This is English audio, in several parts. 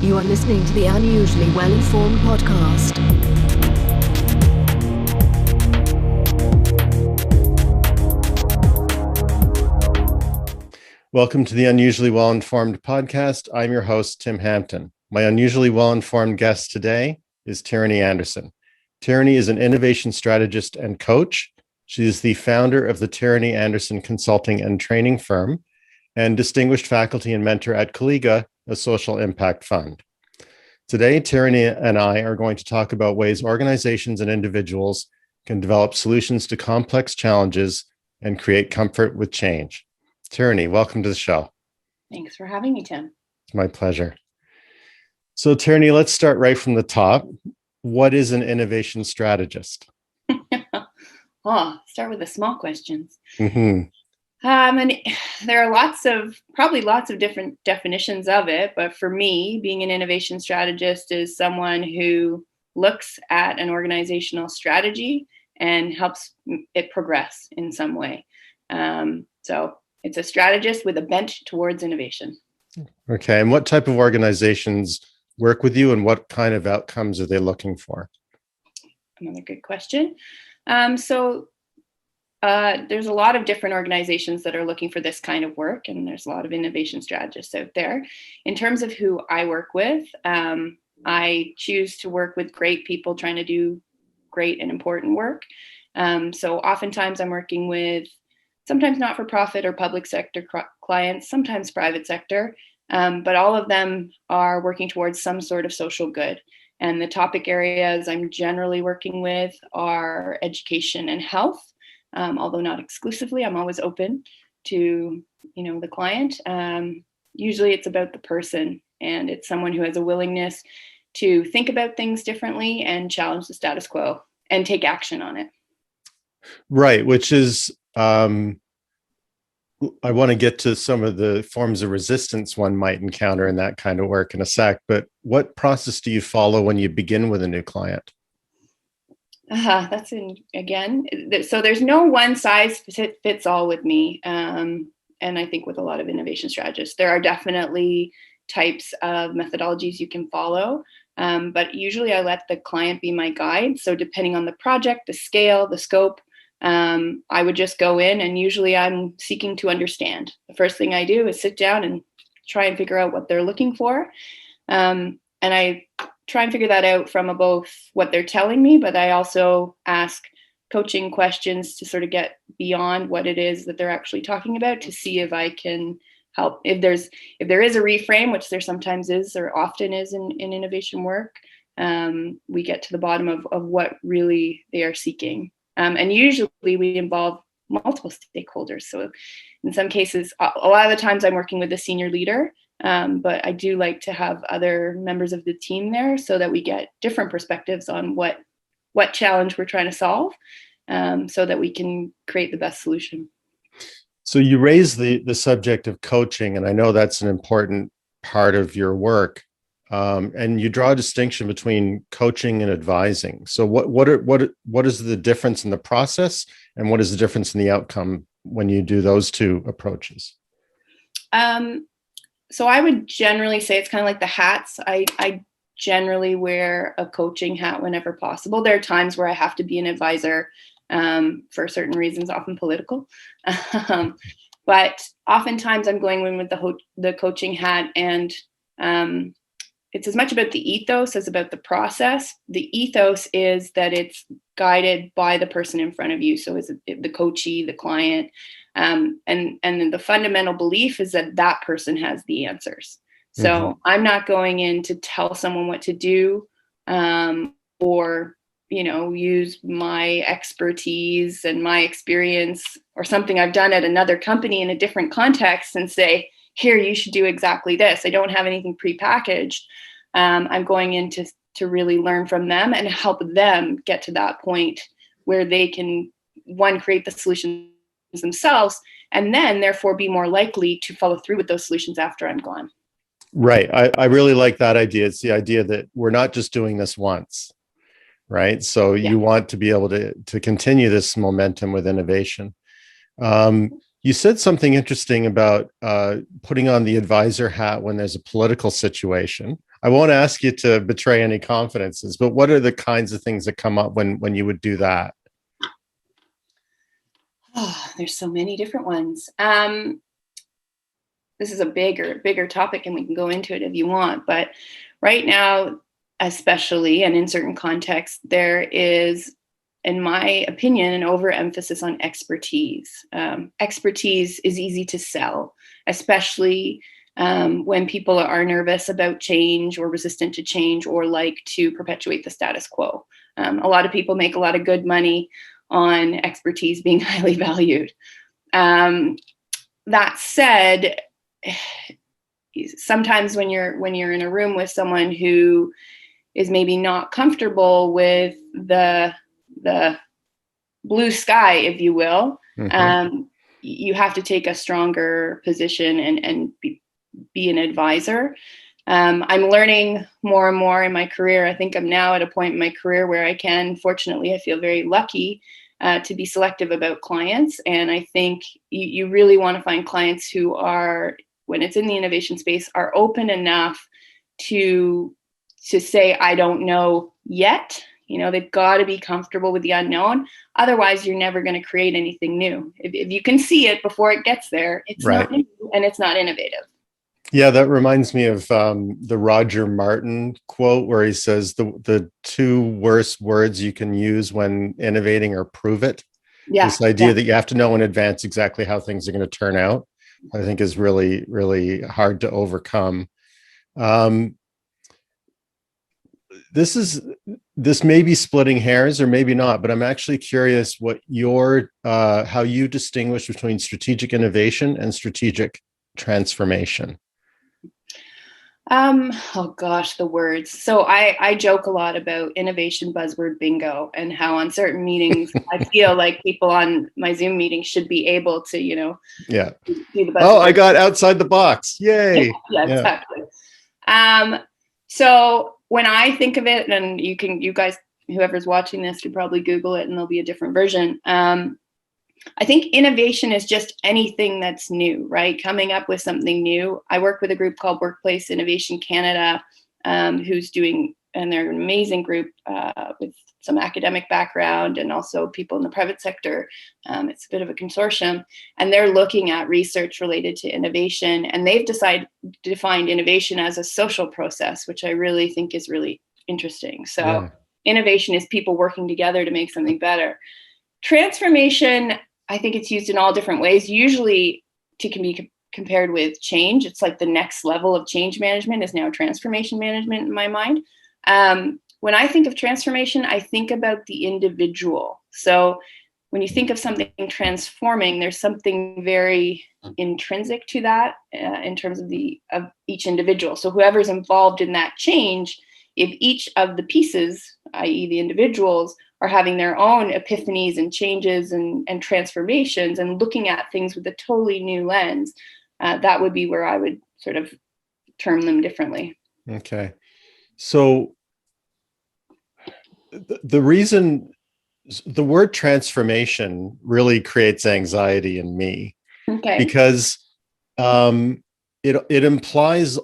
You are listening to the Unusually Well-Informed podcast. Welcome to the Unusually Well-Informed podcast. I'm your host, Tim Hampton. My unusually well-informed guest today is Tyrenny Anderson. Tyrenny is an innovation strategist and coach. She is the founder of the Tyrenny Anderson Consulting and Training firm and distinguished faculty and mentor at Colleagua, a social impact fund. Today, Tyrenny and I are going to talk about ways organizations and individuals can develop solutions to complex challenges and create comfort with change. Tyrenny, welcome to the show. Thanks for having me, Tim. It's my pleasure. So, Tyrenny, let's start right from the top. What is an innovation strategist? Start with the small questions. Mm-hmm. And there are probably lots of different definitions of it. But for me, being an innovation strategist is someone who looks at an organizational strategy and helps it progress in some way. So it's a strategist with a bent towards innovation. Okay. And what type of organizations work with you and what kind of outcomes are they looking for? Another good question. There's a lot of different organizations that are looking for this kind of work, and there's a lot of innovation strategists out there. In terms of who I work with, I choose to work with great people trying to do great and important work. So oftentimes I'm working with sometimes not-for-profit or public sector clients, sometimes private sector, but all of them are working towards some sort of social good. And the topic areas I'm generally working with are education and health. Although not exclusively, I'm always open to, the client. Usually it's about the person, and it's someone who has a willingness to think about things differently and challenge the status quo and take action on it. Right, which is, I want to get to some of the forms of resistance one might encounter in that kind of work in a sec, but what process do you follow when you begin with a new client? So there's no one size fits all with me. And I think with a lot of innovation strategists, there are definitely types of methodologies you can follow. But usually I let the client be my guide. So depending on the project, the scale, the scope, I would just go in, and usually I'm seeking to understand. The first thing I do is sit down and try and figure out what they're looking for. And I try and figure that out from both what they're telling me, but I also ask coaching questions to sort of get beyond what it is that they're actually talking about to see if I can help. If there is a reframe, which there sometimes is or often is in innovation work, we get to the bottom of what really they are seeking. And usually we involve multiple stakeholders. So in some cases, a lot of the times I'm working with a senior leader, but I do like to have other members of the team there so that we get different perspectives on what challenge we're trying to solve, so that we can create the best solution. So you raise the subject of coaching, and I know that's an important part of your work. And you draw a distinction between coaching and advising. So what is the difference in the process, and what is the difference in the outcome when you do those two approaches? So I would generally say it's kind of like the hats. I generally wear a coaching hat whenever possible. There are times where I have to be an advisor for certain reasons, often political. But oftentimes I'm going in with the coaching hat, and it's as much about the ethos as about the process. The ethos is that it's guided by the person in front of you. So is it the coachee, the client, and then the fundamental belief is that person has the answers. So I'm not going in to tell someone what to do, or use my expertise and my experience or something I've done at another company in a different context and say, here, you should do exactly this. I don't have anything prepackaged. I'm going in to really learn from them and help them get to that point where they can, one, create the solutions themselves, and then therefore be more likely to follow through with those solutions after I'm gone. Right. I really like that idea. It's the idea that we're not just doing this once, right? So you want to be able to continue this momentum with innovation. You said something interesting about putting on the advisor hat when there's a political situation. I won't ask you to betray any confidences, but what are the kinds of things that come up when you would do that? Oh, there's so many different ones. This is a bigger topic, and we can go into it if you want. But right now, especially, and in certain contexts, there is, in my opinion, an overemphasis on expertise. Expertise is easy to sell, especially when people are nervous about change or resistant to change or like to perpetuate the status quo. A lot of people make a lot of good money on expertise being highly valued. That said, sometimes when you're in a room with someone who is maybe not comfortable with the blue sky, if you will, you have to take a stronger position and be an advisor. I'm learning more and more in my career. I think I'm now at a point in my career where I fortunately, I feel very lucky to be selective about clients. And I think you really want to find clients who are, when it's in the innovation space, are open enough to say, I don't know yet. They've got to be comfortable with the unknown. Otherwise, you're never going to create anything new. If you can see it before it gets there, it's not new and it's not innovative. Yeah, that reminds me of the Roger Martin quote where he says the two worst words you can use when innovating are prove it. Yeah, this idea that you have to know in advance exactly how things are going to turn out, I think is really, really hard to overcome. This may be splitting hairs or maybe not, but I'm actually curious what how you distinguish between strategic innovation and strategic transformation. Oh gosh, the words. So I joke a lot about innovation buzzword bingo and how on certain meetings, I feel like people on my Zoom meetings should be able to, do the buzzword. Oh, I got outside the box. Yay. Yeah, exactly. So when I think of it, and you guys, whoever's watching this could probably Google it and there'll be a different version. I think innovation is just anything that's new, right? Coming up with something new. I work with a group called Workplace Innovation Canada, who's doing, and they're an amazing group with some academic background and also people in the private sector. It's a bit of a consortium, and they're looking at research related to innovation, and they've defined innovation as a social process, which I really think is really interesting. So Innovation is people working together to make something better. Transformation, I think it's used in all different ways. Usually it can be compared with change. It's like the next level of change management is now transformation management in my mind. When I think of transformation, I think about the individual. So when you think of something transforming, there's something very intrinsic to that in terms of each individual. So whoever's involved in that change, if each of the pieces, i.e. the individuals, are having their own epiphanies and changes and transformations and looking at things with a totally new lens, that would be where I would sort of term them differently. Okay. So the reason the word transformation really creates anxiety in me, because it implies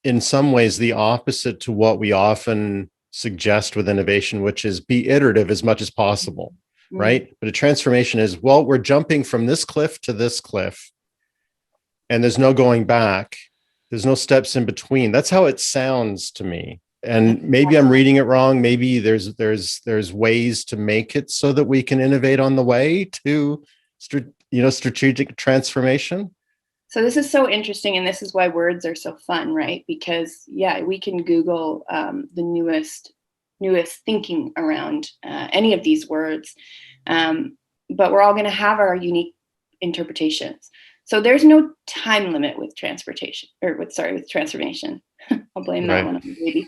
in some ways the opposite to what we often suggest with innovation, which is be iterative as much as possible, right? But a transformation is, well, we're jumping from this cliff to this cliff and there's no going back. There's no steps in between. That's how it sounds to me. And maybe I'm reading it wrong. Maybe there's ways to make it so that we can innovate on the way to, strategic transformation. So this is so interesting, and this is why words are so fun, right? Because we can Google the newest thinking around any of these words, but we're all going to have our unique interpretations. So there's no time limit with transformation. I'll blame that one on the baby.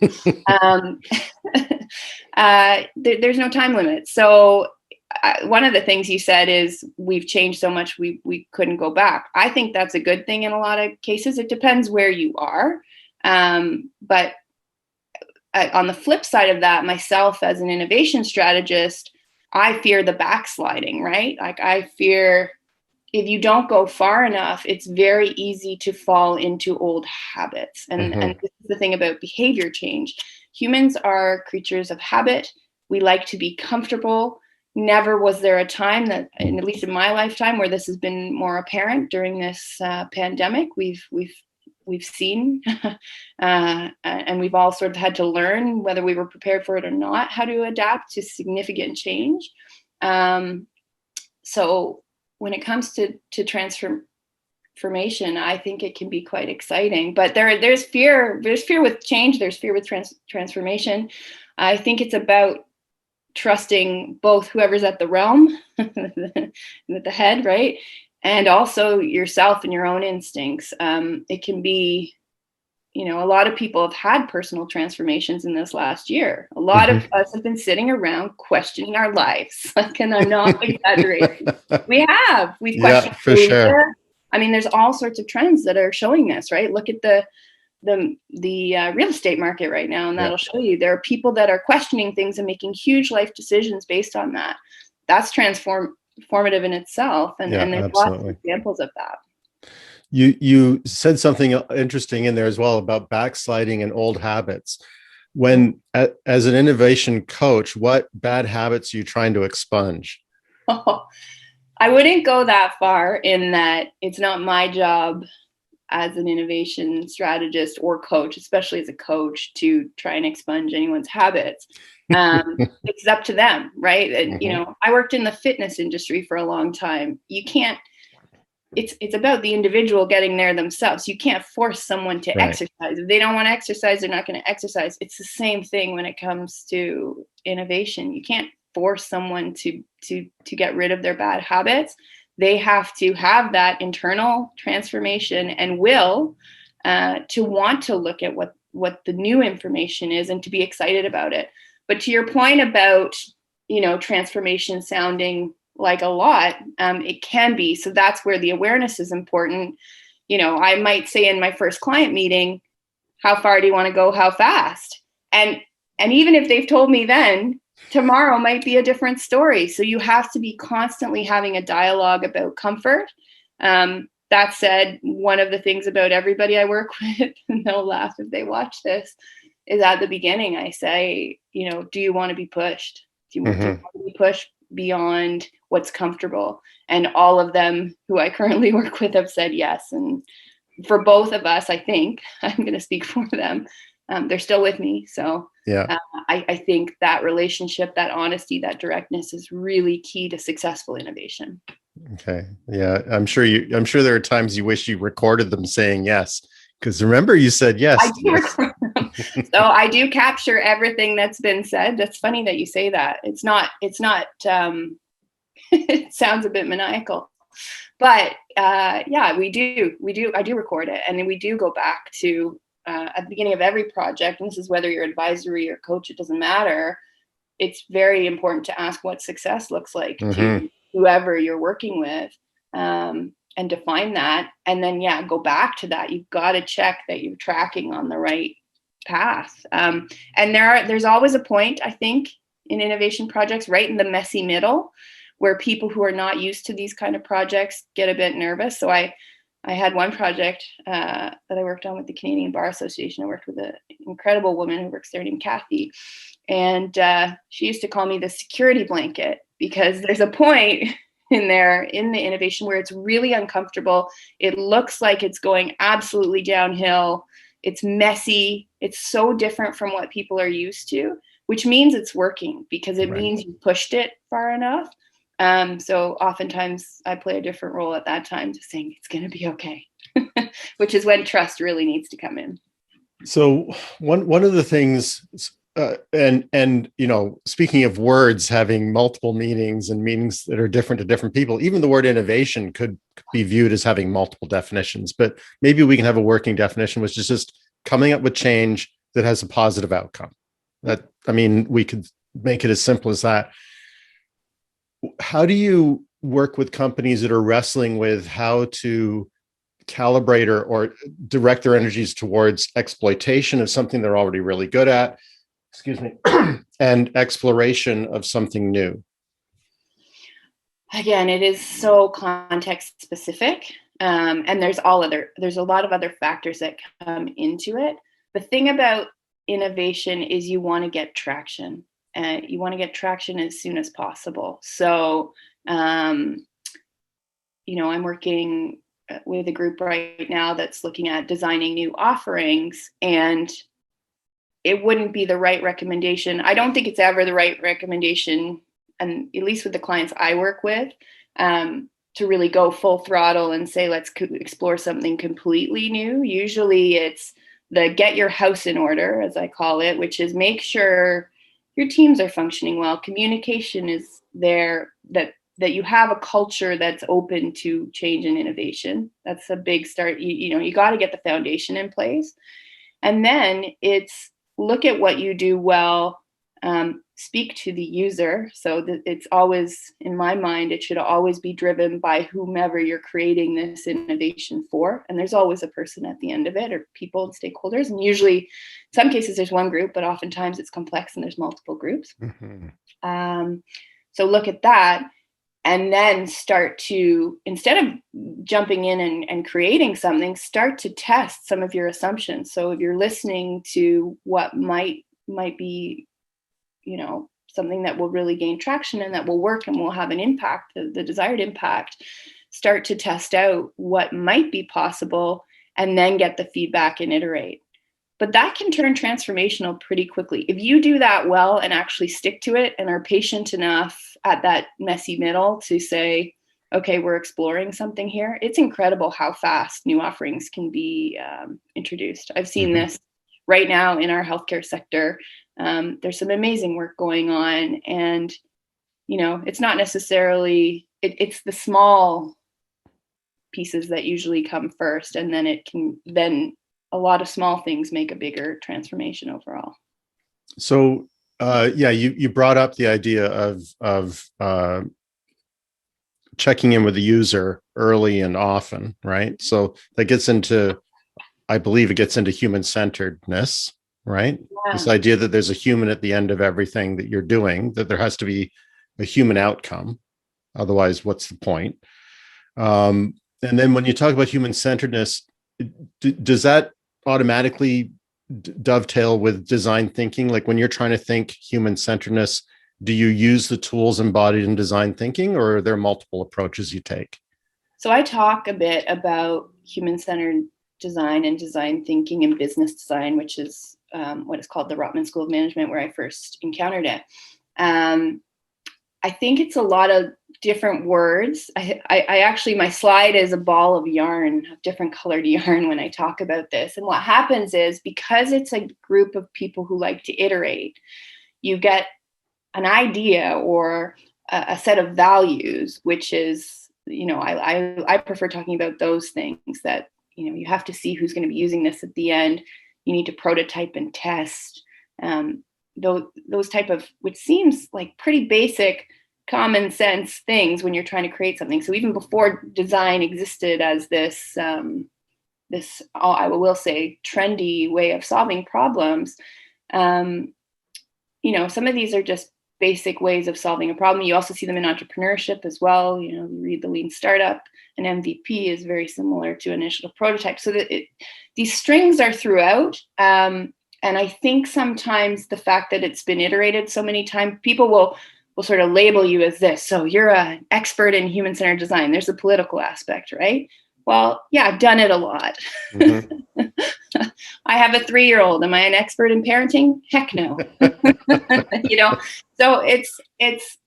There's no time limit. So one of the things you said is we've changed so much we couldn't go back. I think that's a good thing in a lot of cases. It depends where you are. But on the flip side of that, myself as an innovation strategist, I fear the backsliding, right? Like I fear if you don't go far enough, it's very easy to fall into old habits. And this is the thing about behavior change. Humans are creatures of habit. We like to be comfortable. Never was there a time that, at least in my lifetime, where this has been more apparent during this pandemic. We've seen, and we've all sort of had to learn, whether we were prepared for it or not, how to adapt to significant change. So when it comes to transformation, I think it can be quite exciting. But there's fear. There's fear with change. There's fear with transformation. I think it's about trusting both whoever's at the realm, at the head, right? And also yourself and your own instincts. It can be, a lot of people have had personal transformations in this last year. A lot of us have been sitting around questioning our lives. And I'm not exaggerating. We've questioned. For sure. I mean, there's all sorts of trends that are showing this, right? Look at the real estate market right now, and that'll show you there are people that are questioning things and making huge life decisions based on that. That's transformative in itself, and there's lots of examples of that. You said something interesting in there as well about backsliding and old habits. When, as an innovation coach, what bad habits are you trying to expunge? I wouldn't go that far, in that it's not my job as an innovation strategist or coach, especially as a coach, to try and expunge anyone's habits. It's up to them, right? And, I worked in the fitness industry for a long time. You can't, it's about the individual getting there themselves. You can't force someone to exercise. If they don't want to exercise, they're not going to exercise. It's the same thing when it comes to innovation. You can't force someone to get rid of their bad habits. They have to have that internal transformation and will to want to look at what the new information is and to be excited about it. But to your point about, transformation sounding like a lot, it can be. So that's where the awareness is important. I might say in my first client meeting, how far do you want to go? How fast? And even if they've told me then, tomorrow might be a different story. So you have to be constantly having a dialogue about comfort. That said, one of the things about everybody I work with, and they'll laugh if they watch this, is at the beginning, I say, do you want to be pushed? Do you want to be pushed beyond what's comfortable? And all of them who I currently work with have said yes. And for both of us, I think, I'm going to speak for them, they're still with me. So I think that relationship, that honesty, that directness is really key to successful innovation. Okay. Yeah. I'm sure there are times you wish you recorded them saying yes, because remember you said yes. I do record them. So I do capture everything that's been said. That's funny that you say that. It's not, it sounds a bit maniacal, but we do. I do record it. And then we do go back to, at the beginning of every project, and this is whether you're advisory or coach, it doesn't matter. It's very important to ask what success looks like to whoever you're working with, and define that. And then, go back to that. You've got to check that you're tracking on the right path. And there's always a point, I think, in innovation projects, right in the messy middle, where people who are not used to these kind of projects get a bit nervous. So I had one project that I worked on with the Canadian Bar Association. I worked with an incredible woman who works there named Kathy. And she used to call me the security blanket, because there's a point in the innovation where it's really uncomfortable. It looks like it's going absolutely downhill. It's messy. It's so different from what people are used to, which means it's working, because it means you pushed it far enough. So oftentimes I play a different role at that time, just saying it's going to be okay, which is when trust really needs to come in. So one of the things, and speaking of words having multiple meanings and meanings that are different to different people, even the word innovation could be viewed as having multiple definitions, but maybe we can have a working definition, which is just coming up with change that has a positive outcome. We could make it as simple as that. How do you work with companies that are wrestling with how to calibrate or direct their energies towards exploitation of something they're already really good at, and exploration of something new? Again, it is so context specific. And there's a lot of other factors that come into it. The thing about innovation is you want to get traction, and you want to get traction as soon as possible. So, I'm working with a group right now that's looking at designing new offerings, and it wouldn't be the right recommendation. I don't think it's ever the right recommendation, and at least with the clients I work with, to really go full throttle and say, let's explore something completely new. Usually it's the get your house in order, as I call it, which is make sure your teams are functioning well. Communication is there, that you have a culture that's open to change and innovation. That's a big start. You got to get the foundation in place. And then it's look at what you do well, speak to the user. So it's always, in my mind, it should always be driven by whomever you're creating this innovation for. And there's always a person at the end of it, or people and stakeholders. And usually, in some cases, there's one group, but oftentimes it's complex and there's multiple groups. Mm-hmm. So look at that. And then start to, instead of jumping in and creating something, start to test some of your assumptions. So if you're listening to what might be, something that will really gain traction and that will work and will have an impact, the desired impact, start to test out what might be possible and then get the feedback and iterate. But that can turn transformational pretty quickly. If you do that well and actually stick to it and are patient enough at that messy middle to say, okay, we're exploring something here, it's incredible how fast new offerings can be introduced. I've seen this right now in our healthcare sector. There's some amazing work going on. And, it's not necessarily, it's the small pieces that usually come first. And then a lot of small things make a bigger transformation overall. So, you brought up the idea of checking in with the user early and often, right? So that gets into, I believe it gets into human-centeredness, right? Yeah. This idea that there's a human at the end of everything that you're doing, that there has to be a human outcome. Otherwise, what's the point? And then when you talk about human-centeredness, does that automatically dovetail with design thinking? Like when you're trying to think human-centeredness, do you use the tools embodied in design thinking, or are there multiple approaches you take? So I talk a bit about human-centered design and design thinking and business design, which is what is called the Rotman School of Management, where I first encountered it. I think it's a lot of different words. I actually, my slide is a ball of yarn, of different colored yarn when I talk about this. And what happens is, because it's a group of people who like to iterate, you get an idea or a set of values, which is, I prefer talking about those things that, you have to see who's going to be using this at the end. You need to prototype and test. Those type of, which seems like pretty basic common sense things when you're trying to create something. So even before design existed as this I will say trendy way of solving problems, some of these are just basic ways of solving a problem. You also see them in entrepreneurship as well. You read the Lean Startup. An MVP is very similar to initial prototype. So that these strings are throughout. And I think sometimes the fact that it's been iterated so many times, people will sort of label you as this. So you're an expert in human-centered design. There's a political aspect, right? Well, yeah, I've done it a lot. Mm-hmm. I have a 3-year-old. Am I an expert in parenting? Heck no. So it's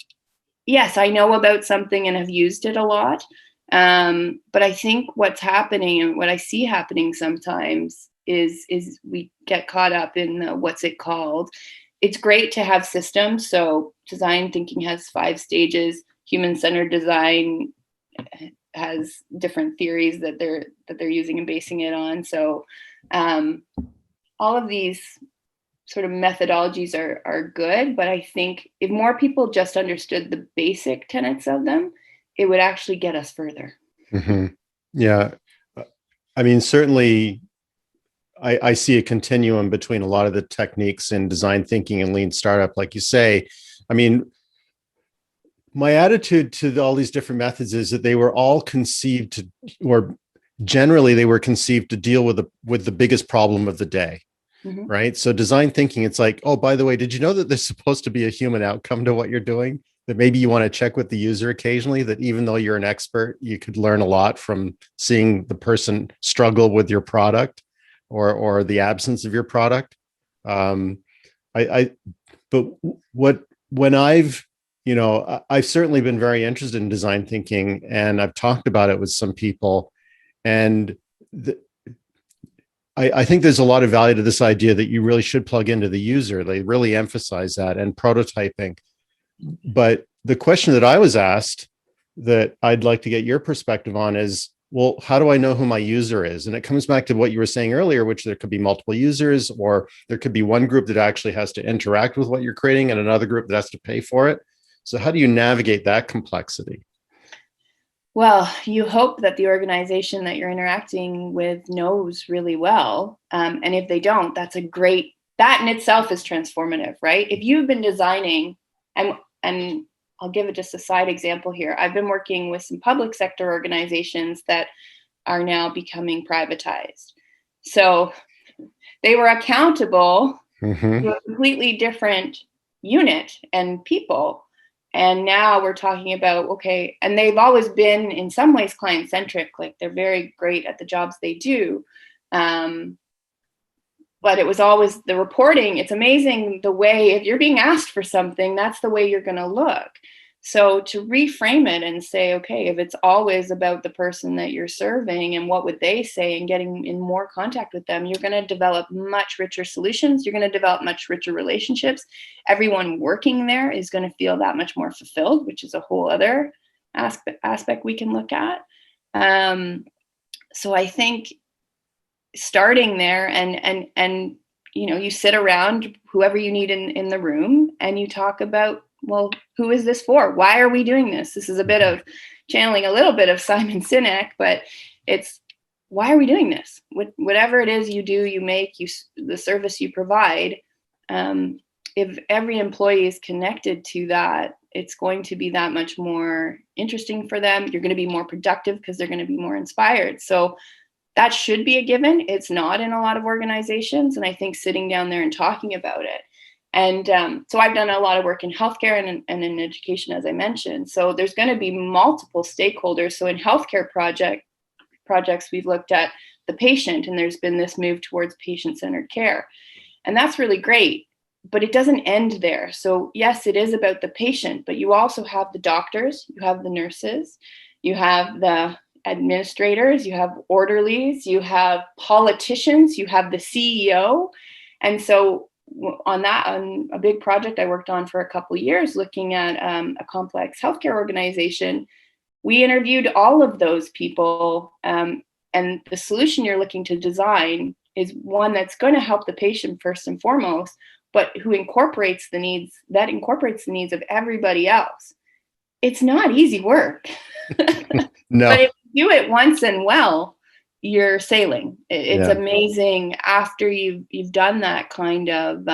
yes, I know about something and have used it a lot. But I think what's happening and what I see happening sometimes is we get caught up in what's it called. It's great to have systems. So design thinking has 5 stages. Human-centered design has different theories that they're using and basing it on. So all of these sort of methodologies are good, but I think if more people just understood the basic tenets of them, it would actually get us further. Mm-hmm. Yeah. I mean, certainly I see a continuum between a lot of the techniques in design thinking and lean startup. Like you say, I mean, my attitude to all these different methods is that they were all conceived to, or generally they were conceived to deal with the biggest problem of the day. Mm-hmm. Right. So design thinking, it's like, oh, by the way, did you know that there's supposed to be a human outcome to what you're doing? That maybe you want to check with the user occasionally, that even though you're an expert, you could learn a lot from seeing the person struggle with your product or the absence of your product. But when I've certainly been very interested in design thinking, and I've talked about it with some people, and I think there's a lot of value to this idea that you really should plug into the user. They really emphasize that, and prototyping. But the question that I was asked that I'd like to get your perspective on is, well, how do I know who my user is? And it comes back to what you were saying earlier, which there could be multiple users, or there could be one group that actually has to interact with what you're creating and another group that has to pay for it. So how do you navigate that complexity? Well, you hope that the organization that you're interacting with knows really well. And if they don't, that in itself is transformative, right? If you've been designing, and I'll give it just a side example here. I've been working with some public sector organizations that are now becoming privatized. So they were accountable to a completely different unit and people. And now we're talking about, okay, and they've always been in some ways client-centric, like they're very great at the jobs they do. But it was always the reporting. It's amazing the way, if you're being asked for something, that's the way you're going to look. So to reframe it and say, okay, if it's always about the person that you're serving and what would they say and getting in more contact with them, you're going to develop much richer solutions. You're going to develop much richer relationships. Everyone working there is going to feel that much more fulfilled, which is a whole other aspect we can look at. So I think starting there and you sit around whoever you need in the room and you talk about, well, who is this for? Why are we doing this? This is a bit of channeling a little bit of Simon Sinek, but it's, why are we doing this? Whatever it is you do, you make, the service you provide, if every employee is connected to that, it's going to be that much more interesting for them. You're going to be more productive because they're going to be more inspired. So that should be a given. It's not in a lot of organizations. And I think sitting down there and talking about it. And so I've done a lot of work in healthcare and in education, as I mentioned. So there's going to be multiple stakeholders. So in healthcare projects, we've looked at the patient, and there's been this move towards patient-centered care. And that's really great, but it doesn't end there. So yes, it is about the patient, but you also have the doctors, you have the nurses, you have the administrators, you have orderlies, you have politicians, you have the CEO. And so on a big project I worked on for a couple of years, looking at a complex healthcare organization, we interviewed all of those people. And the solution you're looking to design is one that's going to help the patient first and foremost, but who incorporates the needs of everybody else. It's not easy work. No. But if you do it once and well, you're sailing. It's amazing after you've done that kind of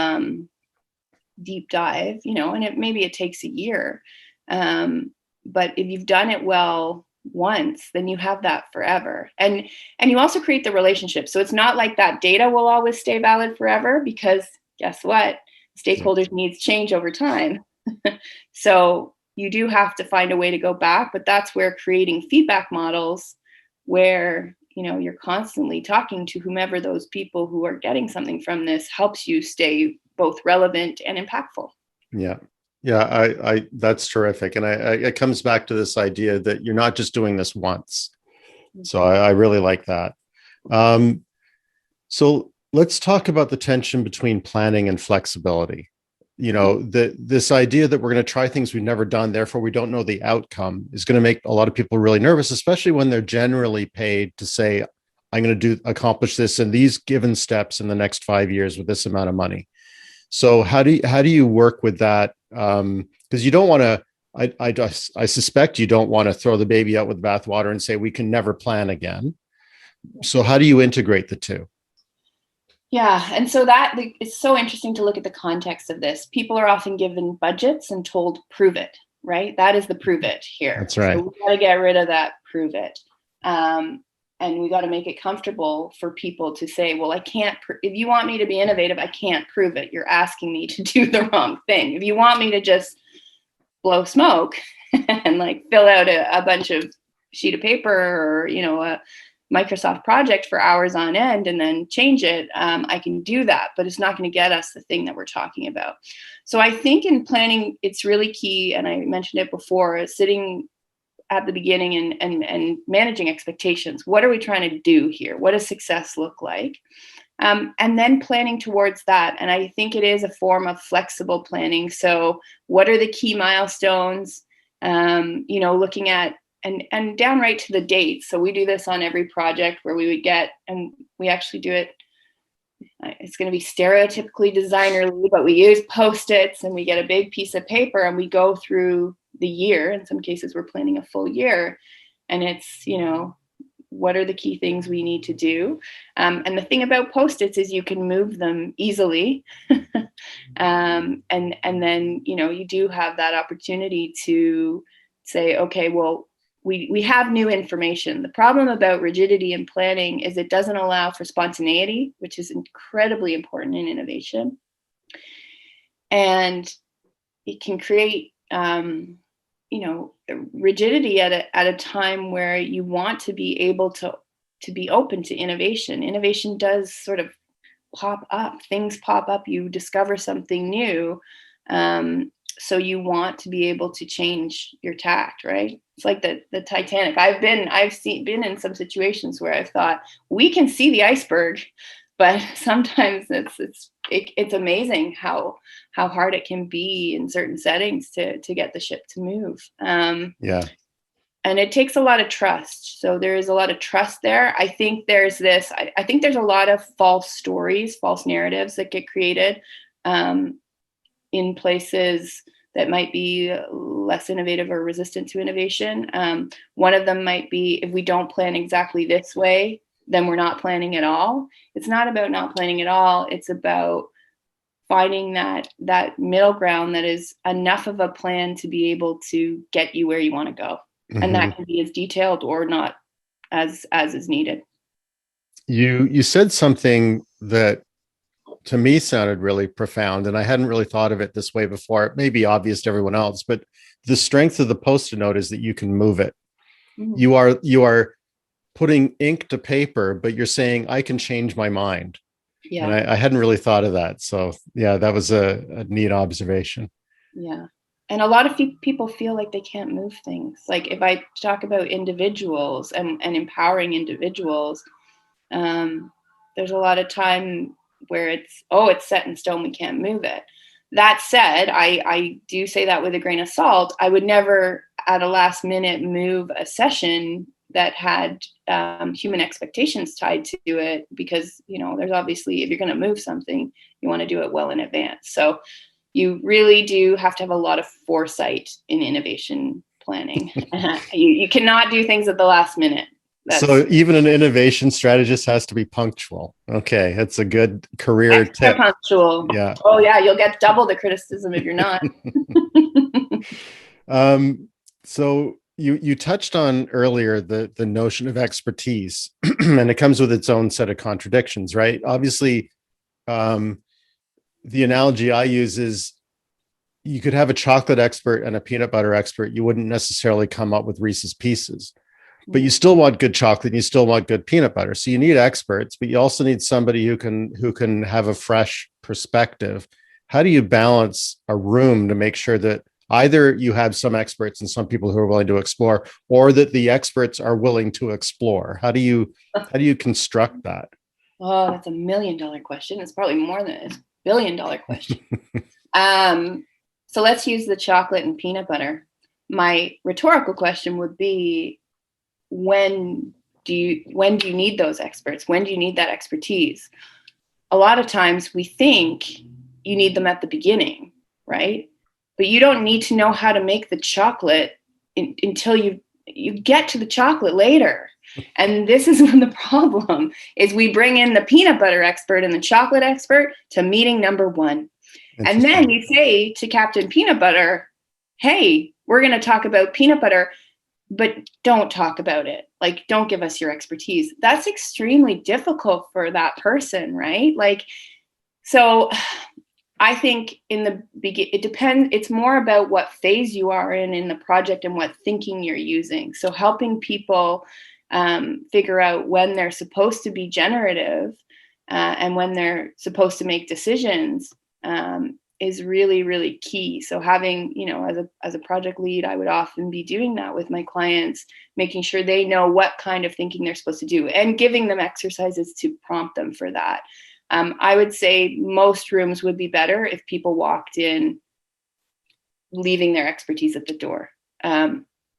deep dive, and maybe it takes a year. But if you've done it well once, then you have that forever. And you also create the relationship. So it's not like that data will always stay valid forever, because guess what? Stakeholders' needs change over time. So you do have to find a way to go back, but that's where creating feedback models where you're constantly talking to whomever those people who are getting something from this helps you stay both relevant and impactful. Yeah. I that's terrific. And it comes back to this idea that you're not just doing this once. So I really like that. So let's talk about the tension between planning and flexibility. This idea that we're going to try things we've never done, therefore we don't know the outcome, is going to make a lot of people really nervous, especially when they're generally paid to say, I'm going to accomplish this in these given steps in the next 5 years with this amount of money. So how do you work with that? Because you don't want to, I suspect you don't want to throw the baby out with the bathwater and say we can never plan again. So how do you integrate the two? Yeah. And so that it's so interesting to look at the context of this. People are often given budgets and told, prove it. right? That is the prove it here. That's right. So we got to get rid of that prove it. And we got to make it comfortable for people to say, well, I can't, if you want me to be innovative, I can't prove it. You're asking me to do the wrong thing. If you want me to just blow smoke and like fill out a bunch of sheet of paper or, a Microsoft project for hours on end and then change it, I can do that, but it's not going to get us the thing that we're talking about. So I think in planning, it's really key, and I mentioned it before, is sitting at the beginning and managing expectations. What are we trying to do here? What does success look like? And then planning towards that. And I think it is a form of flexible planning. So what are the key milestones? Looking at and downright to the dates. So we do this on every project where we would get, and we actually do it, it's going to be stereotypically designerly, but we use Post-its and we get a big piece of paper and we go through the year. In some cases, we're planning a full year. And it's, what are the key things we need to do? And the thing about Post-its is you can move them easily. And then, you do have that opportunity to say, okay, well, we have new information. The problem about rigidity in planning is it doesn't allow for spontaneity, which is incredibly important in innovation. And it can create, rigidity at a time where you want to be able to be open to innovation. Innovation does sort of pop up. Things pop up. You discover something new. So you want to be able to change your tact, right? It's like the Titanic. I've been in some situations where I've thought we can see the iceberg, but sometimes it's amazing how hard it can be in certain settings to get the ship to move. Yeah. And it takes a lot of trust. So there is a lot of trust there. I think there's I think there's a lot of false stories, false narratives that get created in places that might be less innovative or resistant to innovation. One of them might be, if we don't plan exactly this way, then we're not planning at all. It's not about not planning at all. It's about finding that middle ground that is enough of a plan to be able to get you where you want to go. Mm-hmm. And that can be as detailed or not as is needed. You said something that to me sounded really profound, and I hadn't really thought of it this way before. It may be obvious to everyone else, but the strength of the Post-it note is that you can move it. Mm-hmm. You are putting ink to paper, but you're saying, I can change my mind. Yeah. And I hadn't really thought of that. So yeah, that was a neat observation. Yeah. And a lot of people feel like they can't move things. Like if I talk about individuals and empowering individuals, there's a lot of time where it's set in stone, we can't move it. That said, I do say that with a grain of salt. I would never at a last minute move a session that had human expectations tied to it, because, there's obviously, if you're going to move something, you want to do it well in advance. So you really do have to have a lot of foresight in innovation planning. You cannot do things at the last minute. So even an innovation strategist has to be punctual. Okay, that's a good career tip. Punctual. Yeah. Oh yeah, you'll get double the criticism if you're not. So you touched on earlier the notion of expertise, and it comes with its own set of contradictions, right? Obviously, the analogy I use is you could have a chocolate expert and a peanut butter expert. You wouldn't necessarily come up with Reese's Pieces. But you still want good chocolate and you still want good peanut butter. So you need experts, but you also need somebody who can have a fresh perspective. How do you balance a room to make sure that either you have some experts and some people who are willing to explore, or that the experts are willing to explore? How do you construct that? Oh, that's $1 million question. It's probably more than a $1 billion question. So let's use the chocolate and peanut butter. My rhetorical question would be, when do you need those experts? When do you need that expertise? A lot of times we think you need them at the beginning, right? But you don't need to know how to make the chocolate until you get to the chocolate later. And this is when the problem is. We bring in the peanut butter expert and the chocolate expert to meeting number one. And then you say to Captain Peanut Butter, hey, we're going to talk about peanut butter, but don't talk about it. Like, don't give us your expertise. That's extremely difficult for that person, right? Like, so I think in the beginning, it depends. It's more about what phase you are in the project and what thinking you're using. So helping people figure out when they're supposed to be generative and when they're supposed to make decisions is really, really key. So having, as a project lead, I would often be doing that with my clients, making sure they know what kind of thinking they're supposed to do and giving them exercises to prompt them for that. I would say most rooms would be better if people walked in leaving their expertise at the door.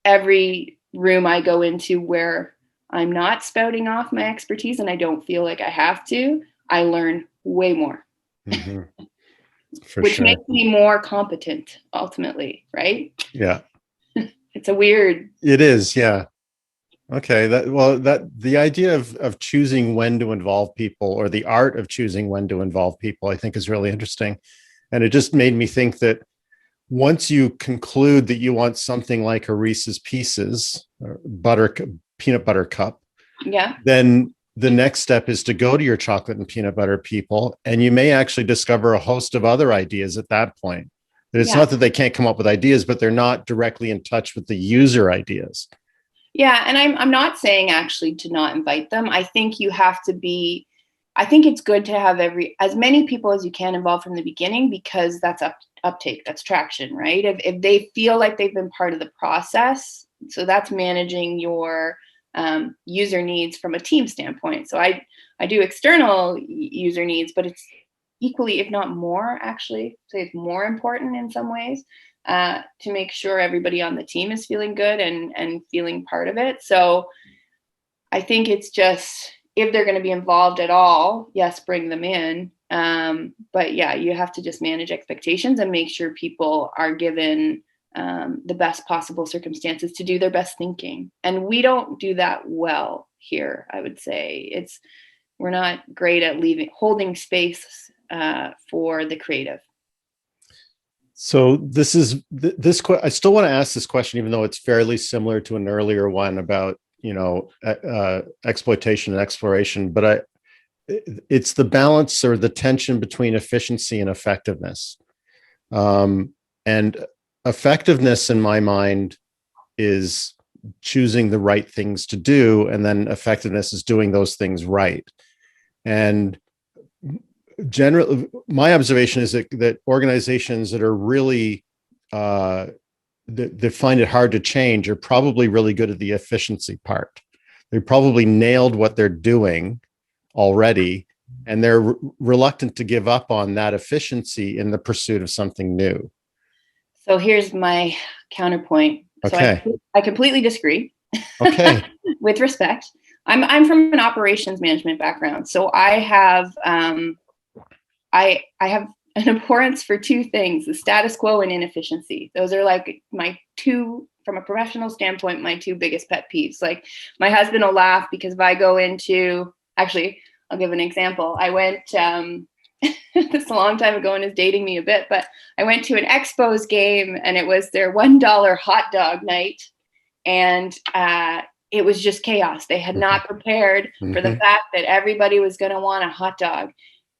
Every room I go into where I'm not spouting off my expertise and I don't feel like I have to, I learn way more. Mm-hmm. Which makes me more competent ultimately, right? Yeah. It's a weird. It is, yeah. Okay. The idea of choosing when to involve people, or the art of choosing when to involve people, I think is really interesting. And it just made me think that once you conclude that you want something like a Reese's Pieces or peanut butter cup, yeah, then the next step is to go to your chocolate and peanut butter people, and you may actually discover a host of other ideas at that point. That it's not that they can't come up with ideas, but they're not directly in touch with the user ideas. Yeah, and I'm not saying actually to not invite them. I think you have to be. I think it's good to have as many people as you can involved from the beginning, because that's uptake, that's traction, right? If they feel like they've been part of the process, so that's managing your user needs from a team standpoint. So I do external user needs, but it's equally, if not more, actually, say it's more important in some ways to make sure everybody on the team is feeling good and feeling part of it. So I think it's just, if they're going to be involved at all, yes, bring them in. But yeah, you have to just manage expectations and make sure people are given the best possible circumstances to do their best thinking. And we don't do that well here, I would say. We're not great at holding space for the creative. So this I still want to ask this question, even though it's fairly similar to an earlier one about, exploitation and exploration, but it's the balance or the tension between efficiency and effectiveness. And effectiveness, in my mind, is choosing the right things to do, and then effectiveness is doing those things right. And generally, my observation is that organizations that are really that find it hard to change are probably really good at the efficiency part. They probably nailed what they're doing already, and they're reluctant to give up on that efficiency in the pursuit of something new. So here's my counterpoint. Okay. So I completely disagree. Okay. With respect, I'm from an operations management background, so I have I have an abhorrence for two things: the status quo and inefficiency. Those are like my two, from a professional standpoint, my two biggest pet peeves. Like, my husband will laugh because if I go into, actually, I'll give an example. I went, this is a long time ago and is dating me a bit, but I went to an Expos game and it was their $1 hot dog night. And it was just chaos. They had not prepared for the fact that everybody was going to want a hot dog.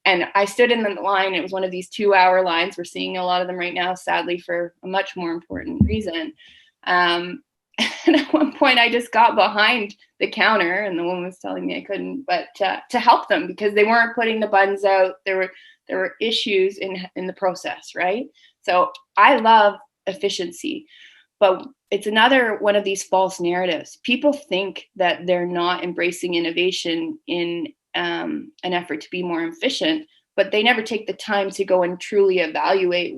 And I stood in the line. It was one of these 2-hour lines. We're seeing a lot of them right now, sadly, for a much more important reason. And at one point, I just got behind the counter, and the woman was telling me I couldn't, but to help them because they weren't putting the buns out. There were issues in the process, right? So I love efficiency, but it's another one of these false narratives. People think that they're not embracing innovation in an effort to be more efficient, but they never take the time to go and truly evaluate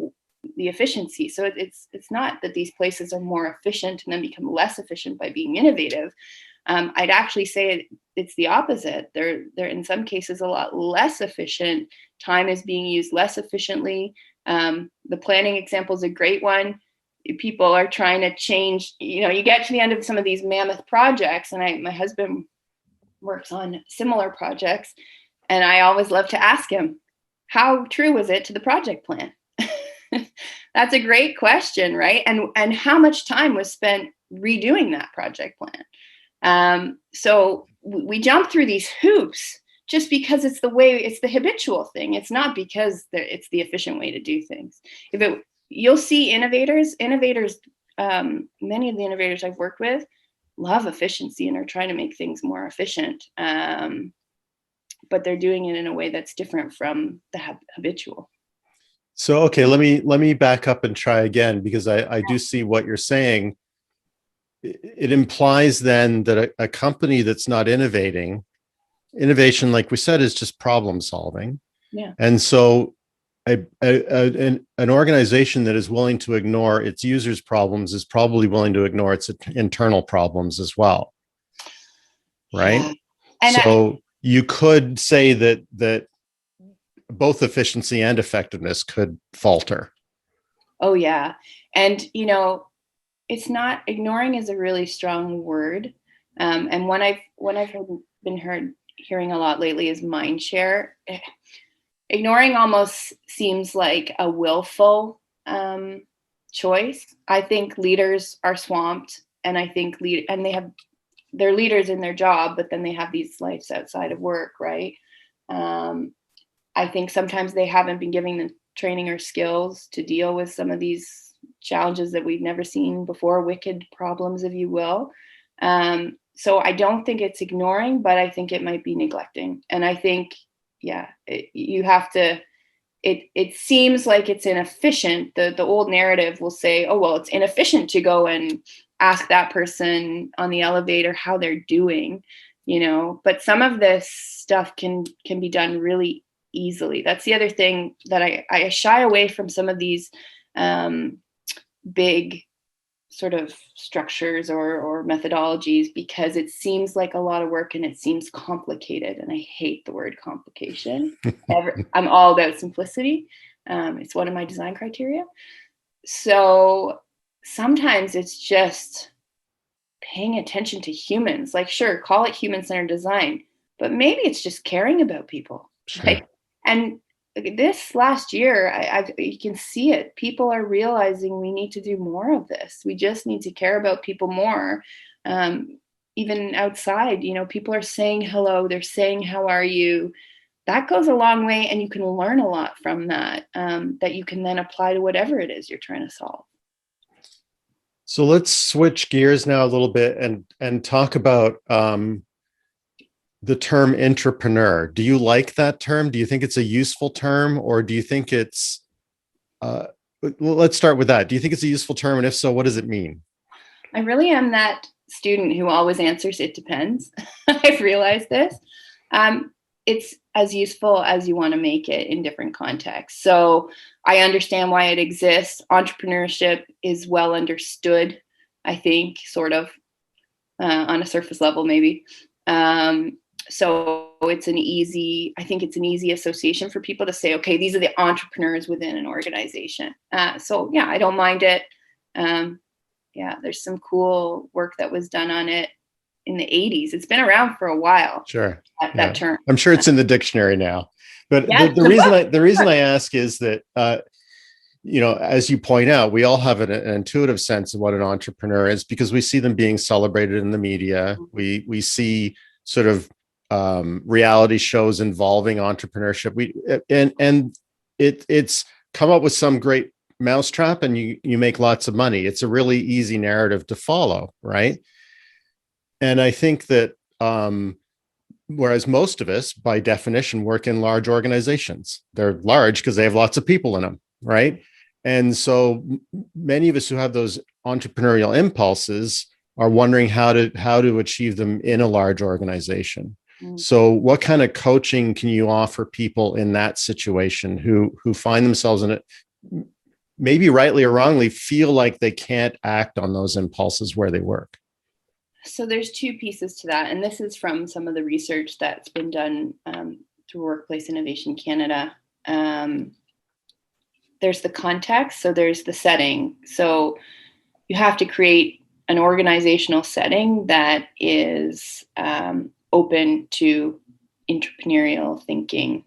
the efficiency. So it's not that these places are more efficient and then become less efficient by being innovative. I'd actually say it's the opposite. They're in some cases a lot less efficient. Time is being used less efficiently. The planning example is a great one. People are trying to change, you get to the end of some of these mammoth projects, and my husband works on similar projects, and I always love to ask him, how true was it to the project plan? That's a great question, right? And how much time was spent redoing that project plan? So we jump through these hoops just because it's the habitual thing. It's not because it's the efficient way to do things. You'll see innovators, many of the innovators I've worked with love efficiency and are trying to make things more efficient. But they're doing it in a way that's different from the habitual. So, okay, let me back up and try again, because I do see what you're saying. It implies then that a company that's not innovation, like we said, is just problem solving. Yeah. And so an organization that is willing to ignore its users' problems is probably willing to ignore its internal problems as well. Right? Yeah. And so you could say that both efficiency and effectiveness could falter. Oh, yeah. And, it's not, ignoring is a really strong word. And one I've been hearing a lot lately is mind share. Ignoring almost seems like a willful choice. I think leaders are swamped, and I think they're leaders in their job, but then they have these lives outside of work, right? I think sometimes they haven't been giving them training or skills to deal with some of these challenges that we've never seen before, wicked problems, if you will. So I don't think it's ignoring, but I think it might be neglecting. And I think, you have to, it seems like it's inefficient. The old narrative will say, oh, well, it's inefficient to go and ask that person on the elevator how they're doing, but some of this stuff can be done really easily. That's the other thing that I shy away from some of these big sort of structures or methodologies, because it seems like a lot of work and it seems complicated. And I hate the word complication. I'm all about simplicity. It's one of my design criteria. So sometimes it's just paying attention to humans. Like, sure, call it human-centered design, but maybe it's just caring about people. Sure. And this last year, you can see it. People are realizing we need to do more of this. We just need to care about people more. Even outside, people are saying hello. They're saying, how are you? That goes a long way. And you can learn a lot from that, that you can then apply to whatever it is you're trying to solve. So let's switch gears now a little bit and talk about the term entrepreneur. Do you like that term? Do you think it's a useful term, or do you think it's, let's start with that. Do you think it's a useful term? And if so, what does it mean? I really am that student who always answers, it depends. I've realized this. It's as useful as you want to make it in different contexts. So I understand why it exists. Entrepreneurship is well understood, I think, sort of on a surface level, maybe. So I think it's an easy association for people to say, okay, these are the entrepreneurs within an organization. So yeah, I don't mind it. There's some cool work that was done on it in the 80s. It's been around for a while. Sure. That term. I'm sure it's in the dictionary now. But the reason I ask is that, as you point out, we all have an intuitive sense of what an entrepreneur is because we see them being celebrated in the media. We see sort of reality shows involving entrepreneurship. It's come up with some great mousetrap, and you make lots of money. It's a really easy narrative to follow, right? And I think that whereas most of us, by definition, work in large organizations. They're large because they have lots of people in them, right? And so many of us who have those entrepreneurial impulses are wondering how to achieve them in a large organization. So what kind of coaching can you offer people in that situation who find themselves in it, maybe rightly or wrongly, feel like they can't act on those impulses where they work? So there's two pieces to that. And this is from some of the research that's been done through Workplace Innovation Canada. There's the context, so there's the setting. So you have to create an organizational setting that is open to entrepreneurial thinking.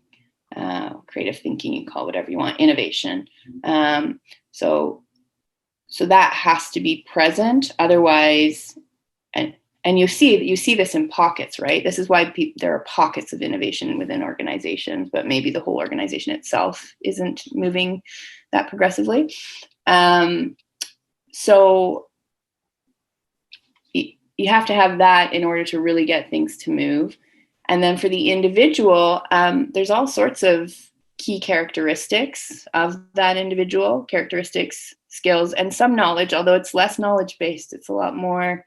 creative thinking, you call it whatever you want, innovation. So that has to be present. Otherwise, and you see this in pockets, right? This is why there are pockets of innovation within organizations, but maybe the whole organization itself isn't moving that progressively. So you have to have that in order to really get things to move. And then for the individual, there's all sorts of key characteristics of that individual, characteristics, skills, and some knowledge, although it's less knowledge-based. It's a lot more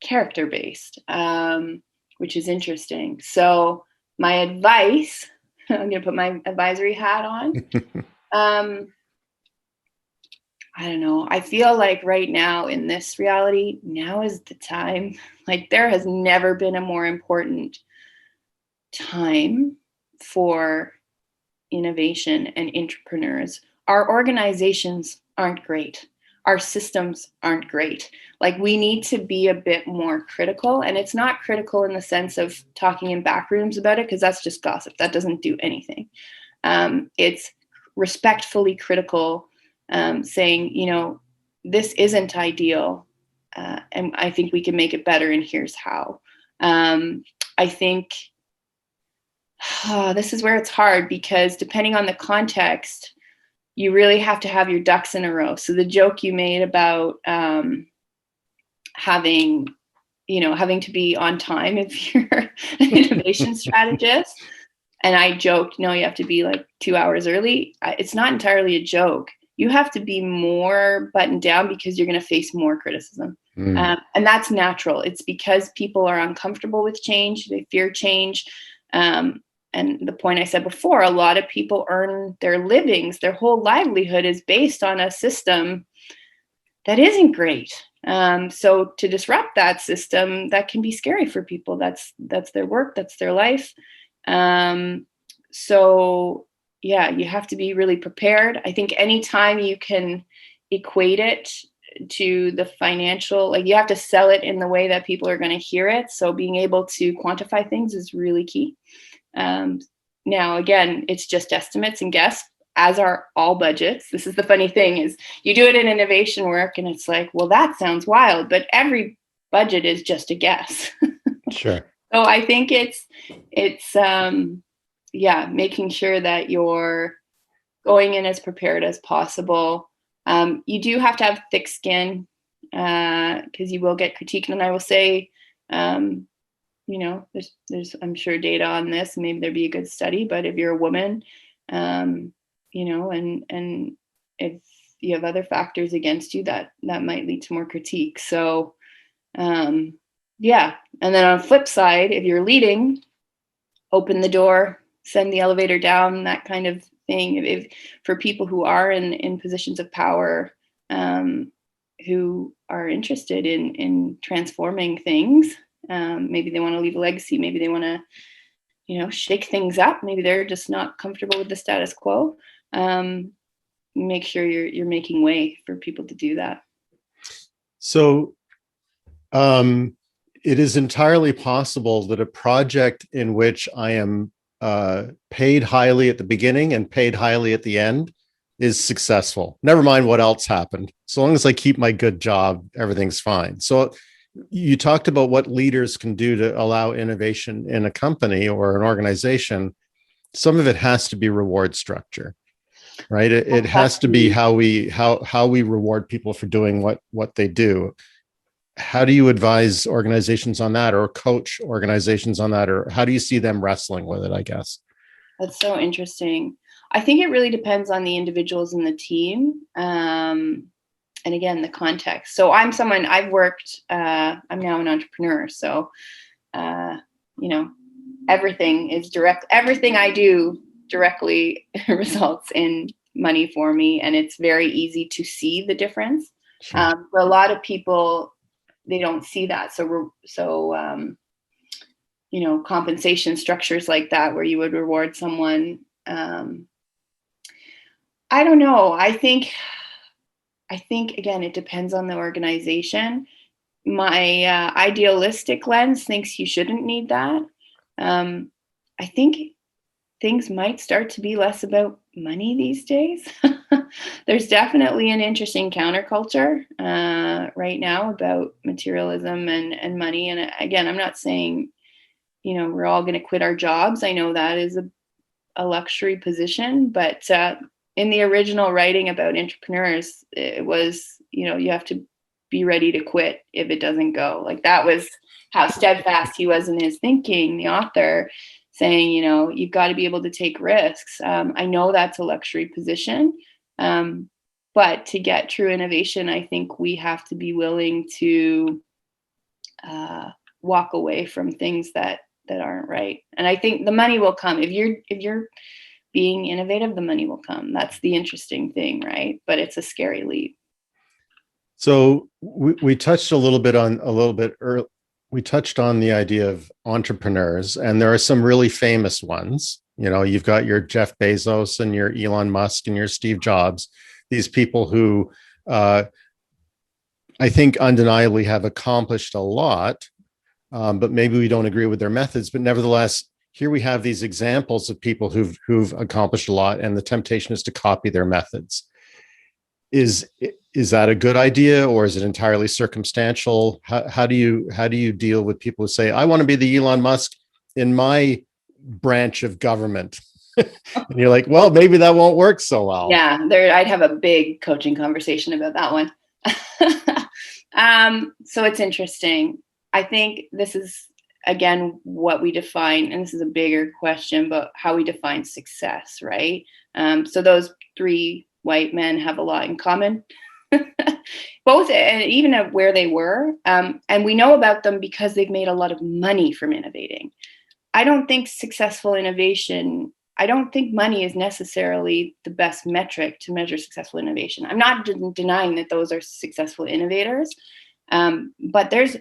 character-based, which is interesting. So my advice, I'm going to put my advisory hat on. I don't know. I feel like right now in this reality, now is the time. Like there has never been a more important time for innovation and entrepreneurs. Our organizations aren't great. Our systems aren't great. Like we need to be a bit more critical, and it's not critical in the sense of talking in back rooms about it, because that's just gossip. That doesn't do anything. It's respectfully critical, saying, you know, this isn't ideal, and I think we can make it better, and here's how. I think this is where it's hard, because depending on the context, you really have to have your ducks in a row. So the joke you made about having to be on time if you're an innovation strategist, and I joked, no, you have to be like 2 hours early. It's not entirely a joke. You have to be more buttoned down because you're going to face more criticism. And that's natural. It's because people are uncomfortable with change. They fear change. And the point I said before, a lot of people earn their livings. Their whole livelihood is based on a system that isn't great. So to disrupt that system, that can be scary for people. That's their work. That's their life. So yeah, you have to be really prepared. I think anytime you can equate it to the financial, like you have to sell it in the way that people are going to hear it. So being able to quantify things is really key. Now, again, it's just estimates and guess, as are all budgets. This is the funny thing, is you do it in innovation work and it's like, well, that sounds wild, but every budget is just a guess. Sure. So I think it's making sure that you're going in as prepared as possible. You do have to have thick skin, because you will get critiqued. And I will say, there's I'm sure data on this. Maybe there'd be a good study, but if you're a woman, and if you have other factors against you, that might lead to more critique. So, And then on the flip side, if you're leading, open the door, send the elevator down, that kind of thing. If for people who are in positions of power, who are interested in transforming things, maybe they want to leave a legacy, maybe they want to, shake things up, maybe they're just not comfortable with the status quo. Make sure you're making way for people to do that. So, it is entirely possible that a project in which I am paid highly at the beginning and paid highly at the end is successful. Never mind what else happened. So long as I keep my good job, everything's fine. So you talked about what leaders can do to allow innovation in a company or an organization. Some of it has to be reward structure, right? It has to be how we reward people for doing what they do. How do you advise organizations on that, or coach organizations on that, or how do you see them wrestling with it, I guess? That's so interesting. I think it really depends on the individuals in the team. And again, the context. So I'm someone, I'm now an entrepreneur. So, everything I do directly results in money for me. And it's very easy to see the difference. Sure. For a lot of people, they don't see that. Compensation structures like that, where you would reward someone. I don't know. I think again, it depends on the organization. My idealistic lens thinks you shouldn't need that. I think things might start to be less about money these days. There's definitely an interesting counterculture right now about materialism and money. And again, I'm not saying, we're all going to quit our jobs. I know that is a luxury position, but in the original writing about entrepreneurs, it was, you have to be ready to quit if it doesn't go. Like, that was how steadfast he was in his thinking, the author, saying, you've got to be able to take risks. I know that's a luxury position, but to get true innovation, I think we have to be willing to walk away from things that aren't right. And I think the money will come. If you're being innovative, the money will come. That's the interesting thing, right? But it's a scary leap. So we touched we touched on the idea of entrepreneurs, and there are some really famous ones. You've got your Jeff Bezos and your Elon Musk and your Steve Jobs, these people who I think undeniably have accomplished a lot, but maybe we don't agree with their methods. But nevertheless, here we have these examples of people who've accomplished a lot, and the temptation is to copy their methods. Is that a good idea, or is it entirely circumstantial? How do you deal with people who say, I want to be the Elon Musk in my branch of government? And you're like, well, maybe that won't work so well. Yeah, I'd have a big coaching conversation about that one. So it's interesting. I think this is, again, what we define, and this is a bigger question, but how we define success, right? So those three white men have a lot in common. Both, and even of where they were, and we know about them because they've made a lot of money from innovating. I don't think money is necessarily the best metric to measure successful innovation. I'm not denying that those are successful innovators, but there's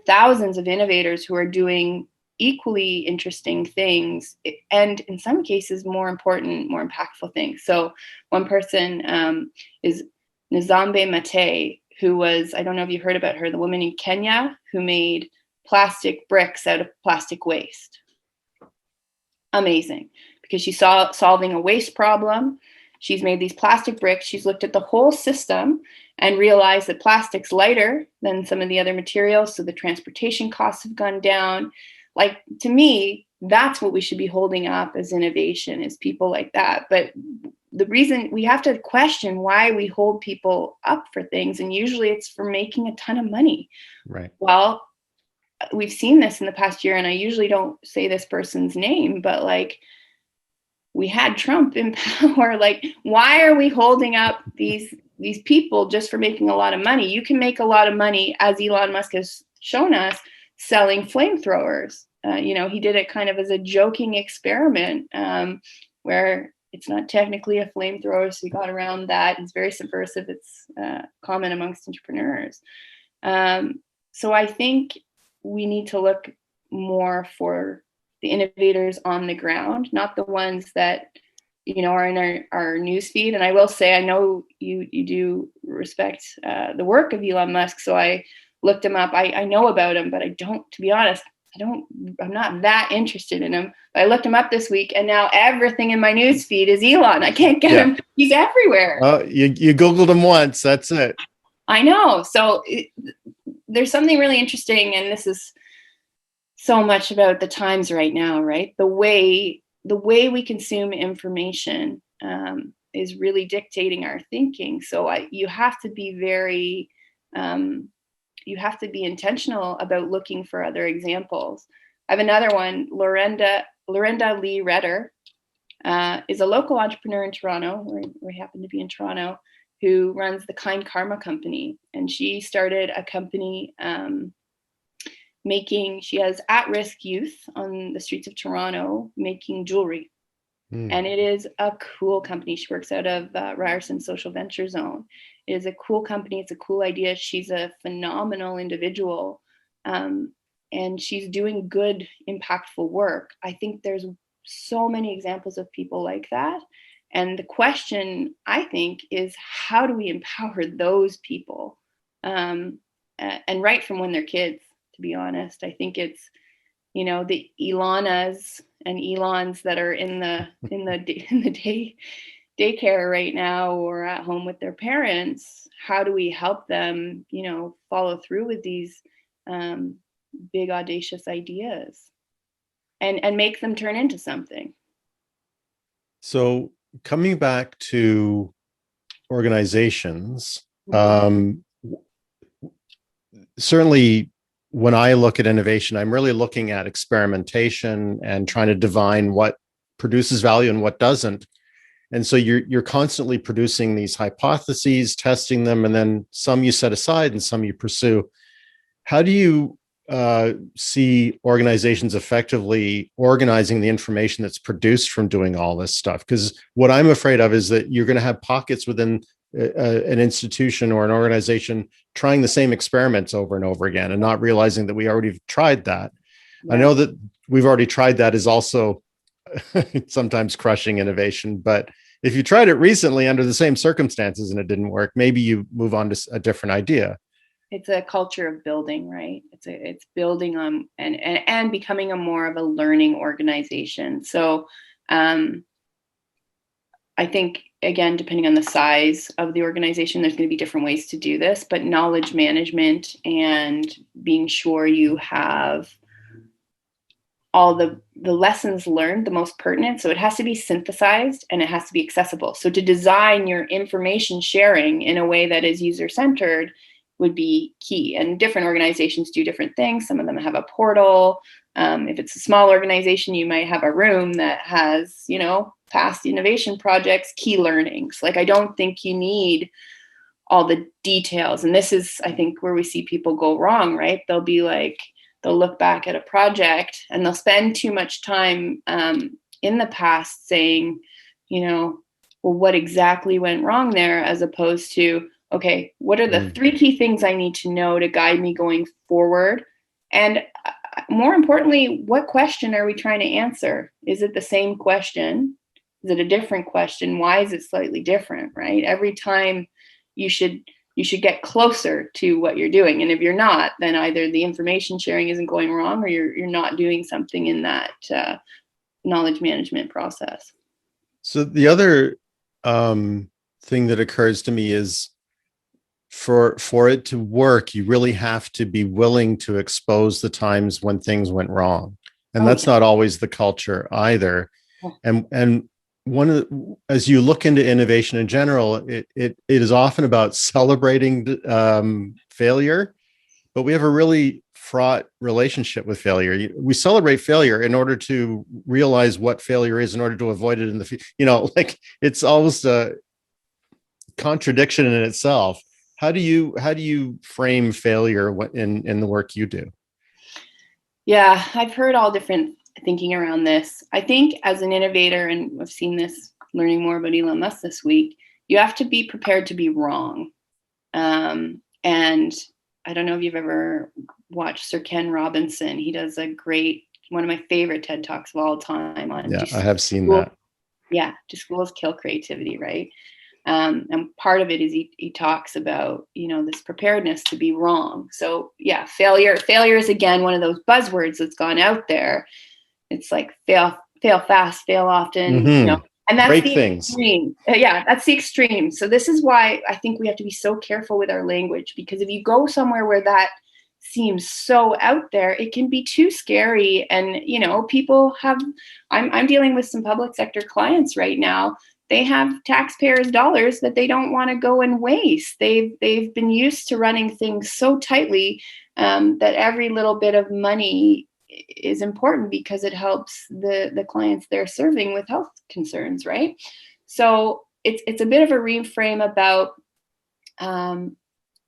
thousands of innovators who are doing equally interesting things, and in some cases more important, more impactful things. So one person is Nzambe Mate, who was, I don't know if you heard about her, the woman in Kenya who made plastic bricks out of plastic waste. Amazing, because she's solving a waste problem. She's made these plastic bricks. She's looked at the whole system and realized that plastic's lighter than some of the other materials, so the transportation costs have gone down. Like, to me, that's what we should be holding up as innovation, is people like that. But the reason we have to question why we hold people up for things, and usually it's for making a ton of money. Right. Well, we've seen this in the past year, and I usually don't say this person's name, but like, we had Trump in power. Like, why are we holding up these people just for making a lot of money? You can make a lot of money, as Elon Musk has shown us, selling flamethrowers. He did it kind of as a joking experiment, where it's not technically a flamethrower, so he got around that. It's very subversive. It's common amongst entrepreneurs. So I think we need to look more for the innovators on the ground, not the ones that are in our news feed. And I will say, I know you do respect the work of Elon Musk, so I looked him up. I know about him, but I don't, to be honest, I'm not that interested in him. But I looked him up this week, and now everything in my news feed is Elon. I can't get him. He's everywhere. Oh, you Googled him once. That's it. I know. So there's something really interesting, and this is so much about the times right now, right? The way we consume information is really dictating our thinking. So you have to be very you have to be intentional about looking for other examples. I have another one. Lorenda Lee Redder is a local entrepreneur in Toronto, where we happen to be in Toronto, who runs the Kind Karma company. And she started a company she has at-risk youth on the streets of Toronto making jewelry. And it is a cool company. She works out of Ryerson Social Venture Zone. It is a cool company. It's a cool idea. She's a phenomenal individual. And she's doing good, impactful work. I think there's so many examples of people like that. And the question, I think, is how do we empower those people? And right from when they're kids, to be honest. I think it's, the Ilanas and Elons that are in the daycare right now or at home with their parents. How do we help them, follow through with these big audacious ideas and make them turn into something? So coming back to organizations, certainly when I look at innovation, I'm really looking at experimentation and trying to divine what produces value and what doesn't. And so you're constantly producing these hypotheses, testing them, and then some you set aside and some you pursue. How do you see organizations effectively organizing the information that's produced from doing all this stuff? Because what I'm afraid of is that you're going to have pockets within an institution or an organization trying the same experiments over and over again and not realizing that we already tried that. Yeah. I know that we've already tried that is also sometimes crushing innovation, but if you tried it recently under the same circumstances and it didn't work, maybe you move on to a different idea. It's a culture of building, right? It's building on and becoming a more of a learning organization. So I think, again, depending on the size of the organization, there's going to be different ways to do this, but knowledge management and being sure you have all the lessons learned, the most pertinent. So it has to be synthesized and it has to be accessible. So to design your information sharing in a way that is user-centered would be key. And different organizations do different things. Some of them have a portal. If it's a small organization, you might have a room that has, past innovation projects, key learnings. Like, I don't think you need all the details. And this is, I think, where we see people go wrong, right? They'll look back at a project and they'll spend too much time in the past saying, well, what exactly went wrong there, as opposed to, okay, what are the 3 key things I need to know to guide me going forward? And more importantly, what question are we trying to answer? Is it the same question? Is it a different question? Why is it slightly different, right? Every time you should get closer to what you're doing. And if you're not, then either the information sharing isn't going wrong or you're not doing something in that knowledge management process. So the other thing that occurs to me is for it to work, you really have to be willing to expose the times when things went wrong. And that's not always the culture either. And as you look into innovation in general, it is often about celebrating failure, but we have a really fraught relationship with failure. We celebrate failure in order to realize what failure is, in order to avoid it in the future. Like, it's almost a contradiction in itself. How do you frame failure in the work you do? Yeah, I've heard all different thinking around this. I think as an innovator, and I've seen this learning more about Elon Musk this week, you have to be prepared to be wrong. And I don't know if you've ever watched Sir Ken Robinson. He does one of my favorite TED Talks of all time on. Yeah, I have seen that. Yeah, do schools kill creativity, right? And part of it is he talks about, this preparedness to be wrong. So yeah, failure is, again, one of those buzzwords that's gone out there. It's like fail fast, fail often, and that's break the things. Extreme. Yeah, that's the extreme. So this is why I think we have to be so careful with our language, because if you go somewhere where that seems so out there, it can be too scary. And, people I'm dealing with some public sector clients right now. They have taxpayers' dollars that they don't want to go and waste. They've been used to running things so tightly that every little bit of money is important because it helps the clients they're serving with health concerns, right? So it's a bit of a reframe about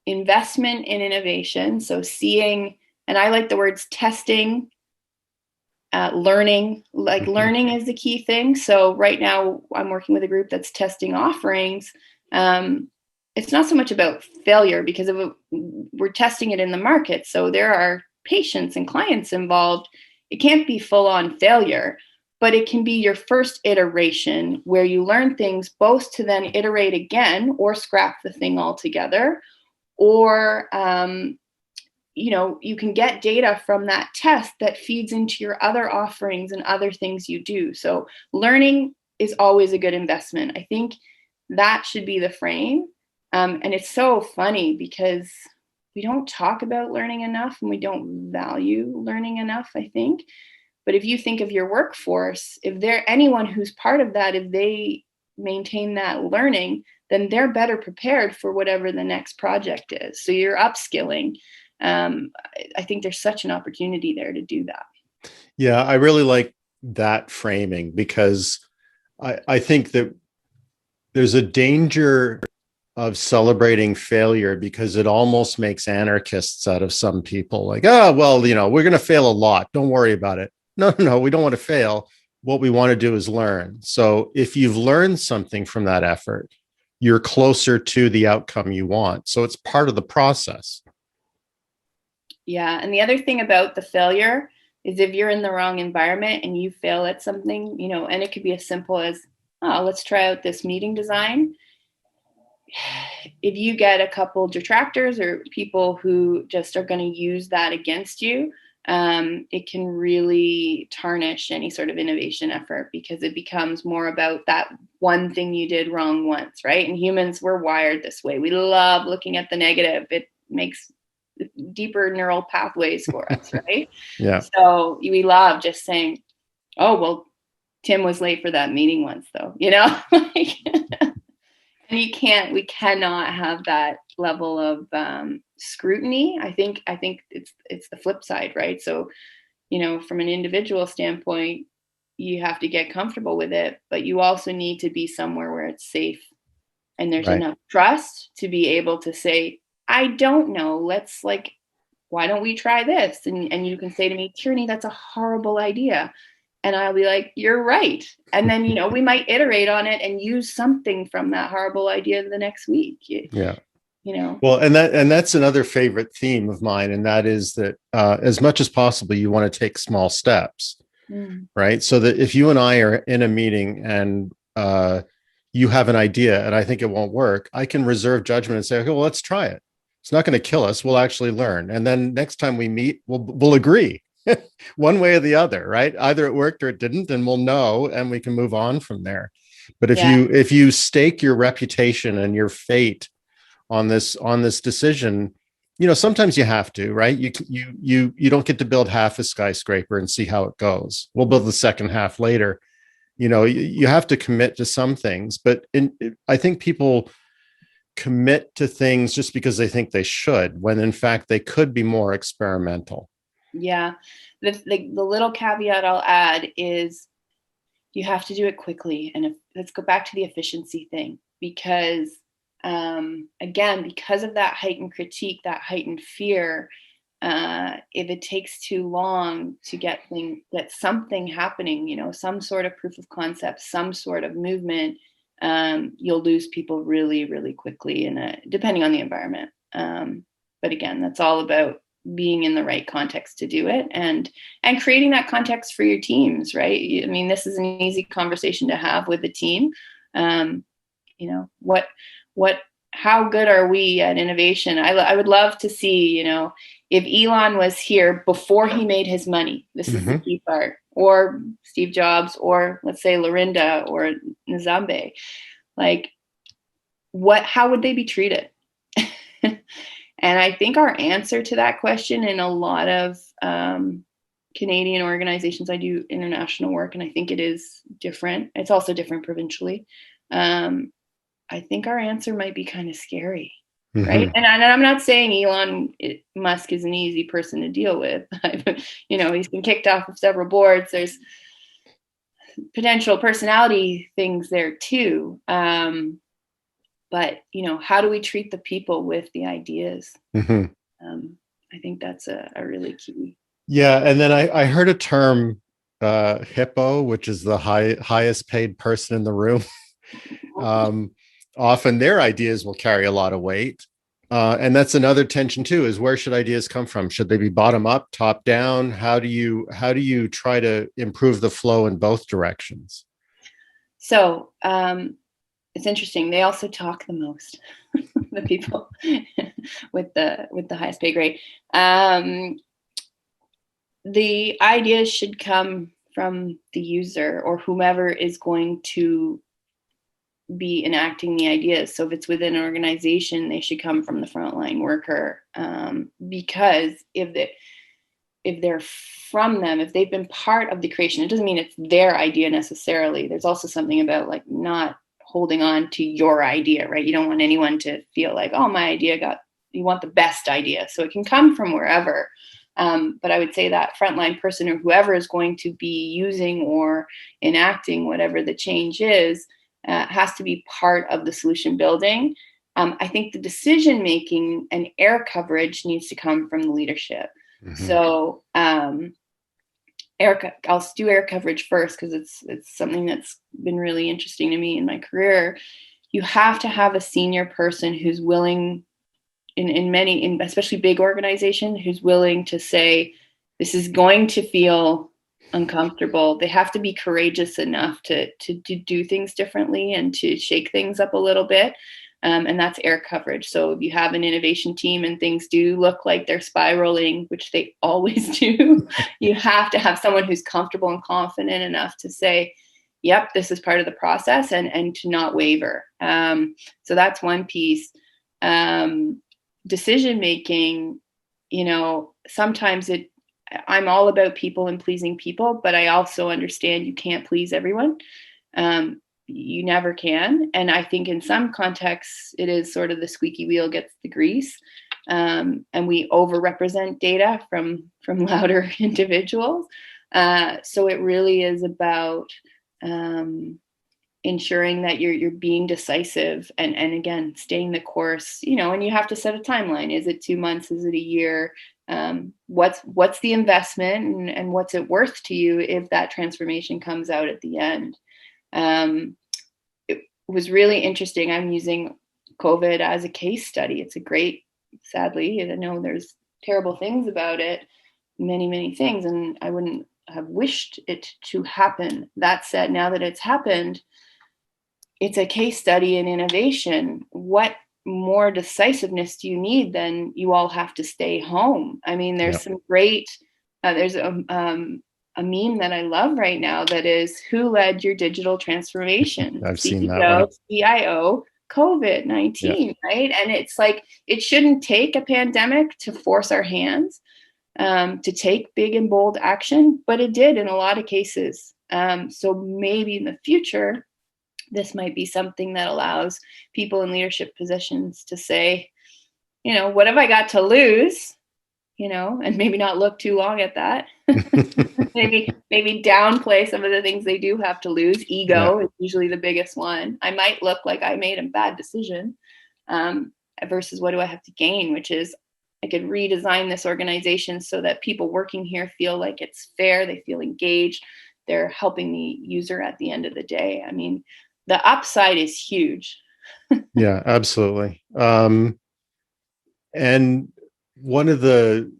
investment in innovation. So seeing, and I like the words testing, learning, learning is the key thing. So right now I'm working with a group that's testing offerings. It's not so much about failure because we're testing it in the market. So there are patients and clients involved. It can't be full on failure, but it can be your first iteration where you learn things both to then iterate again or scrap the thing altogether, or you can get data from that test that feeds into your other offerings and other things you do. So learning is always a good investment. I think that should be the frame. And it's so funny because we don't talk about learning enough and we don't value learning enough, I think. But if you think of your workforce, if they're anyone who's part of that, if they maintain that learning, then they're better prepared for whatever the next project is. So you're upskilling. I think there's such an opportunity there to do that. Yeah, I really like that framing because I think that there's a danger of celebrating failure because it almost makes anarchists out of some people. Like, oh, well, we're going to fail a lot. Don't worry about it. No, we don't want to fail. What we want to do is learn. So if you've learned something from that effort, you're closer to the outcome you want. So it's part of the process. Yeah. And the other thing about the failure is if you're in the wrong environment and you fail at something, and it could be as simple as, oh, let's try out this meeting design. If you get a couple detractors or people who just are going to use that against you, it can really tarnish any sort of innovation effort because it becomes more about that one thing you did wrong once, right? And humans, we're wired this way. We love looking at the negative. It makes deeper neural pathways for us, right? Yeah. So we love just saying, oh, well, Tim was late for that meeting once though, and we cannot have that level of scrutiny. I think it's the flip side, right? So, from an individual standpoint, you have to get comfortable with it, but you also need to be somewhere where it's safe and there's enough trust to be able to say, I don't know, why don't we try this? And you can say to me, Tyrenny, that's a horrible idea. And I'll be like, you're right. And then, we might iterate on it and use something from that horrible idea the next week. Yeah. Well, and that's another favorite theme of mine. And that is that as much as possible, you want to take small steps, right? So that if you and I are in a meeting and you have an idea and I think it won't work, I can reserve judgment and say, okay, well, let's try it. It's not going to kill us. We'll actually learn. And then next time we meet, we'll agree one way or the other, right? Either it worked or it didn't, and we'll know, and we can move on from there. But if you stake your reputation and your fate on this decision, sometimes you have to, right? You don't get to build half a skyscraper and see how it goes. We'll build the second half later. You have to commit to some things, but I think people commit to things just because they think they should, when in fact they could be more experimental. Yeah. The little caveat I'll add is you have to do it quickly. And let's go back to the efficiency thing, because again, because of that heightened critique, that heightened fear, if it takes too long to get something happening, some sort of proof of concept, some sort of movement, you'll lose people really, really quickly, depending on the environment. But again, that's all about being in the right context to do it and creating that context for your teams, right? I mean, this is an easy conversation to have with the team. How good are we at innovation? I would love to see, if Elon was here before he made his money, this is the key part, or Steve Jobs, or let's say Lorinda or Nzambe, how would they be treated? And I think our answer to that question in a lot of Canadian organizations, I do international work, and I think it is different. It's also different provincially. I think our answer might be kind of scary, right? And I'm not saying Elon Musk is an easy person to deal with. He's been kicked off of several boards. There's potential personality things there too. But, how do we treat the people with the ideas? I think that's a really key. Yeah. And then I heard a term, hippo, which is the highest paid person in the room. Often their ideas will carry a lot of weight. And that's another tension too, is where should ideas come from? Should they be bottom up, top down? How do you try to improve the flow in both directions? So, it's interesting. They also talk the most. the people with the highest pay grade. The ideas should come from the user or whomever is going to be enacting the ideas. So if it's within an organization, they should come from the frontline worker, because if they're from them, if they've been part of the creation, it doesn't mean it's their idea necessarily. There's also something about like not holding on to your idea, right? You don't want anyone to feel like, oh, my idea you want the best idea. So it can come from wherever. But I would say that frontline person or whoever is going to be using or enacting whatever the change is, has to be part of the solution building. I think the decision making and air coverage needs to come from the leadership. Mm-hmm. So I'll do air coverage first because it's something that's been really interesting to me in my career. You have to have a senior person who's willing, in especially big organizations, who's willing to say, this is going to feel uncomfortable. They have to be courageous enough to do things differently and to shake things up a little bit. And that's air coverage. So if you have an innovation team and things do look like they're spiraling, which they always do, you have to have someone who's comfortable and confident enough to say, yep, this is part of the process, and to not waver. So that's one piece. Decision making, sometimes I'm all about people and pleasing people, but I also understand you can't please everyone. You never can. And I think in some contexts, it is sort of the squeaky wheel gets the grease. And we overrepresent data from louder individuals. So it really is about ensuring that you're being decisive and again, staying the course, and you have to set a timeline. Is it 2 months? Is it a year? What's the investment and what's it worth to you if that transformation comes out at the end? It was really interesting. I'm using COVID as a case study. It's a great, sadly, I know there's terrible things about it, many, many things, and I wouldn't have wished it to happen. That said, now that it's happened, it's a case study in innovation. What more decisiveness do you need than you all have to stay home? I mean, there's some great, there's a meme that I love right now that is, who led your digital transformation? I've seen that one. CIO, COVID-19, right? And it's like, it shouldn't take a pandemic to force our hands to take big and bold action, but it did in a lot of cases. So maybe in the future, this might be something that allows people in leadership positions to say, what have I got to lose? And maybe not look too long at that. maybe downplay some of the things they do have to lose. Ego is usually the biggest one. I might look like I made a bad decision versus what do I have to gain, which is I could redesign this organization so that people working here feel like it's fair. They feel engaged. They're helping the user at the end of the day. I mean, the upside is huge. Yeah, absolutely. And one of the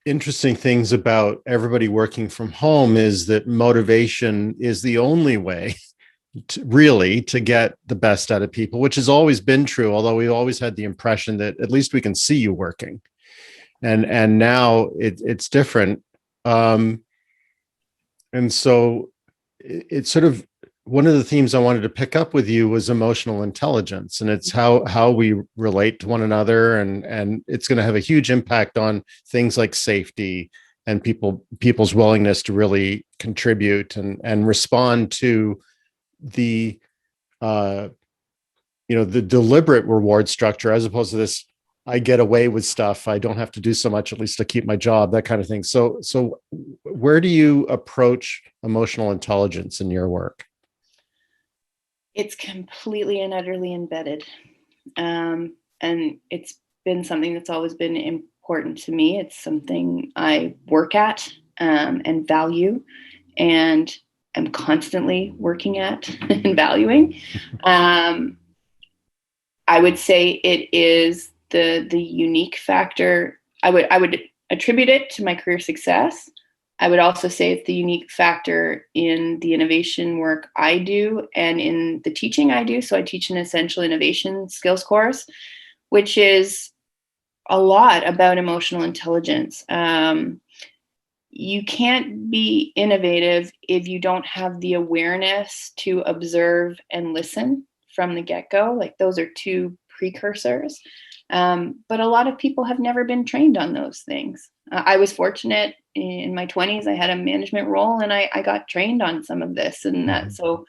interesting things about everybody working from home is that motivation is the only way to get the best out of people, which has always been true, although we always had the impression that at least we can see you working. And now it's different. And so it's sort of, one of the themes I wanted to pick up with you was emotional intelligence, and it's how we relate to one another, and it's going to have a huge impact on things like safety and people's willingness to really contribute and respond to the the deliberate reward structure, as opposed to this, I get away with stuff, I don't have to do so much, at least to keep my job, that kind of thing. So where do you approach emotional intelligence in your work? It's completely and utterly embedded. And it's been something that's always been important to me. It's something I work at and value and am constantly working at and valuing. I would say it is the unique factor. I would attribute it to my career success, I would also say it's the unique factor in the innovation work I do and in the teaching I do. So I teach an essential innovation skills course, which is a lot about emotional intelligence. You can't be innovative if you don't have the awareness to observe and listen from the get-go. Like, those are two precursors. But a lot of people have never been trained on those things. I was fortunate in my 20s. I had a management role and I got trained on some of this and that. So,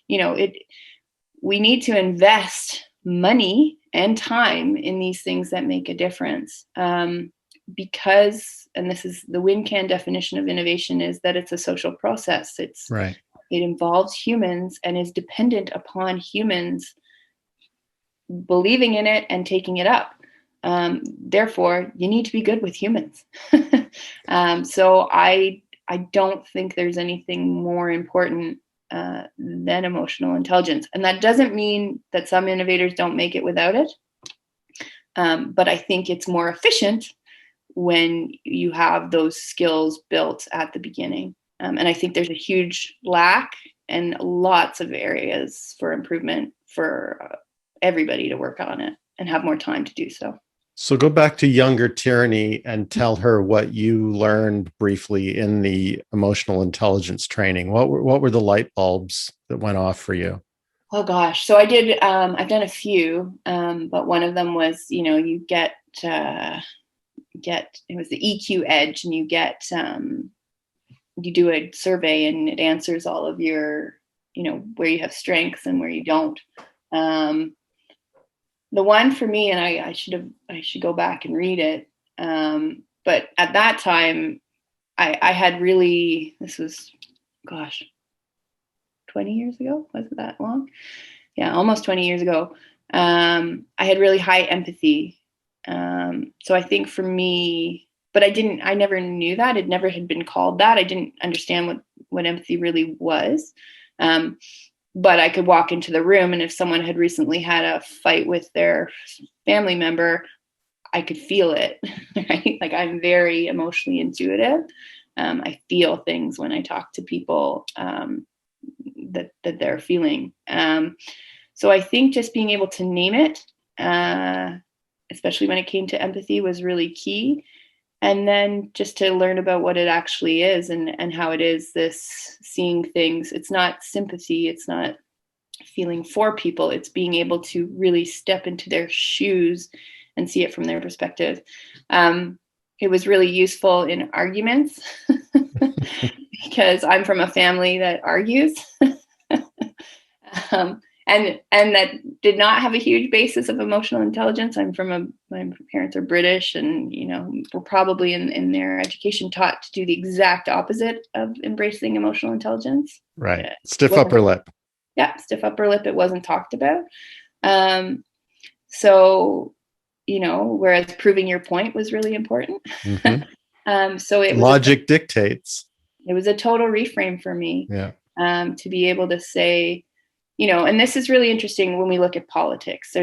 we need to invest money and time in these things that make a difference. Because, and this is the WinCan definition of innovation, is that it's a social process. It's right. It involves humans and is dependent upon humans believing in it and taking it up. Therefore, you need to be good with humans. So I don't think there's anything more important than emotional intelligence. And that doesn't mean that some innovators don't make it without it. But I think it's more efficient when you have those skills built at the beginning. And I think there's a huge lack and lots of areas for improvement for everybody to work on it and have more time to do so. So go back to younger Tyrenny and tell her what you learned briefly in the emotional intelligence training. What were the light bulbs that went off for you? Oh gosh. So I did, I've done a few, but one of them was, you get, it was the EQ edge, and you get, you do a survey and it answers all of your, where you have strengths and where you don't. The one for me, and I should go back and read it. But at that time I had really, this was, 20 years ago. Was it that long? Yeah, almost 20 years ago. I had really high empathy. So I think for me, but I never knew that. It never had been called that. I didn't understand what empathy really was. But I could walk into the room, and if someone had recently had a fight with their family member, I could feel it, right? Like, I'm very emotionally intuitive. I feel things when I talk to people that they're feeling. So I think just being able to name it, especially when it came to empathy, was really key. And then just to learn about what it actually is and how it is this seeing things. It's not sympathy. It's not feeling for people. It's being able to really step into their shoes and see it from their perspective. It was really useful in arguments because I'm from a family that argues. And that did not have a huge basis of emotional intelligence. My parents are British, and were probably in their education taught to do the exact opposite of embracing emotional intelligence. Right. Stiff upper lip. Yeah, stiff upper lip. It wasn't talked about. So, whereas proving your point was really important. Mm-hmm. So it was logic dictates. It was a total reframe for me. Yeah. To be able to say, and this is really interesting when we look at politics.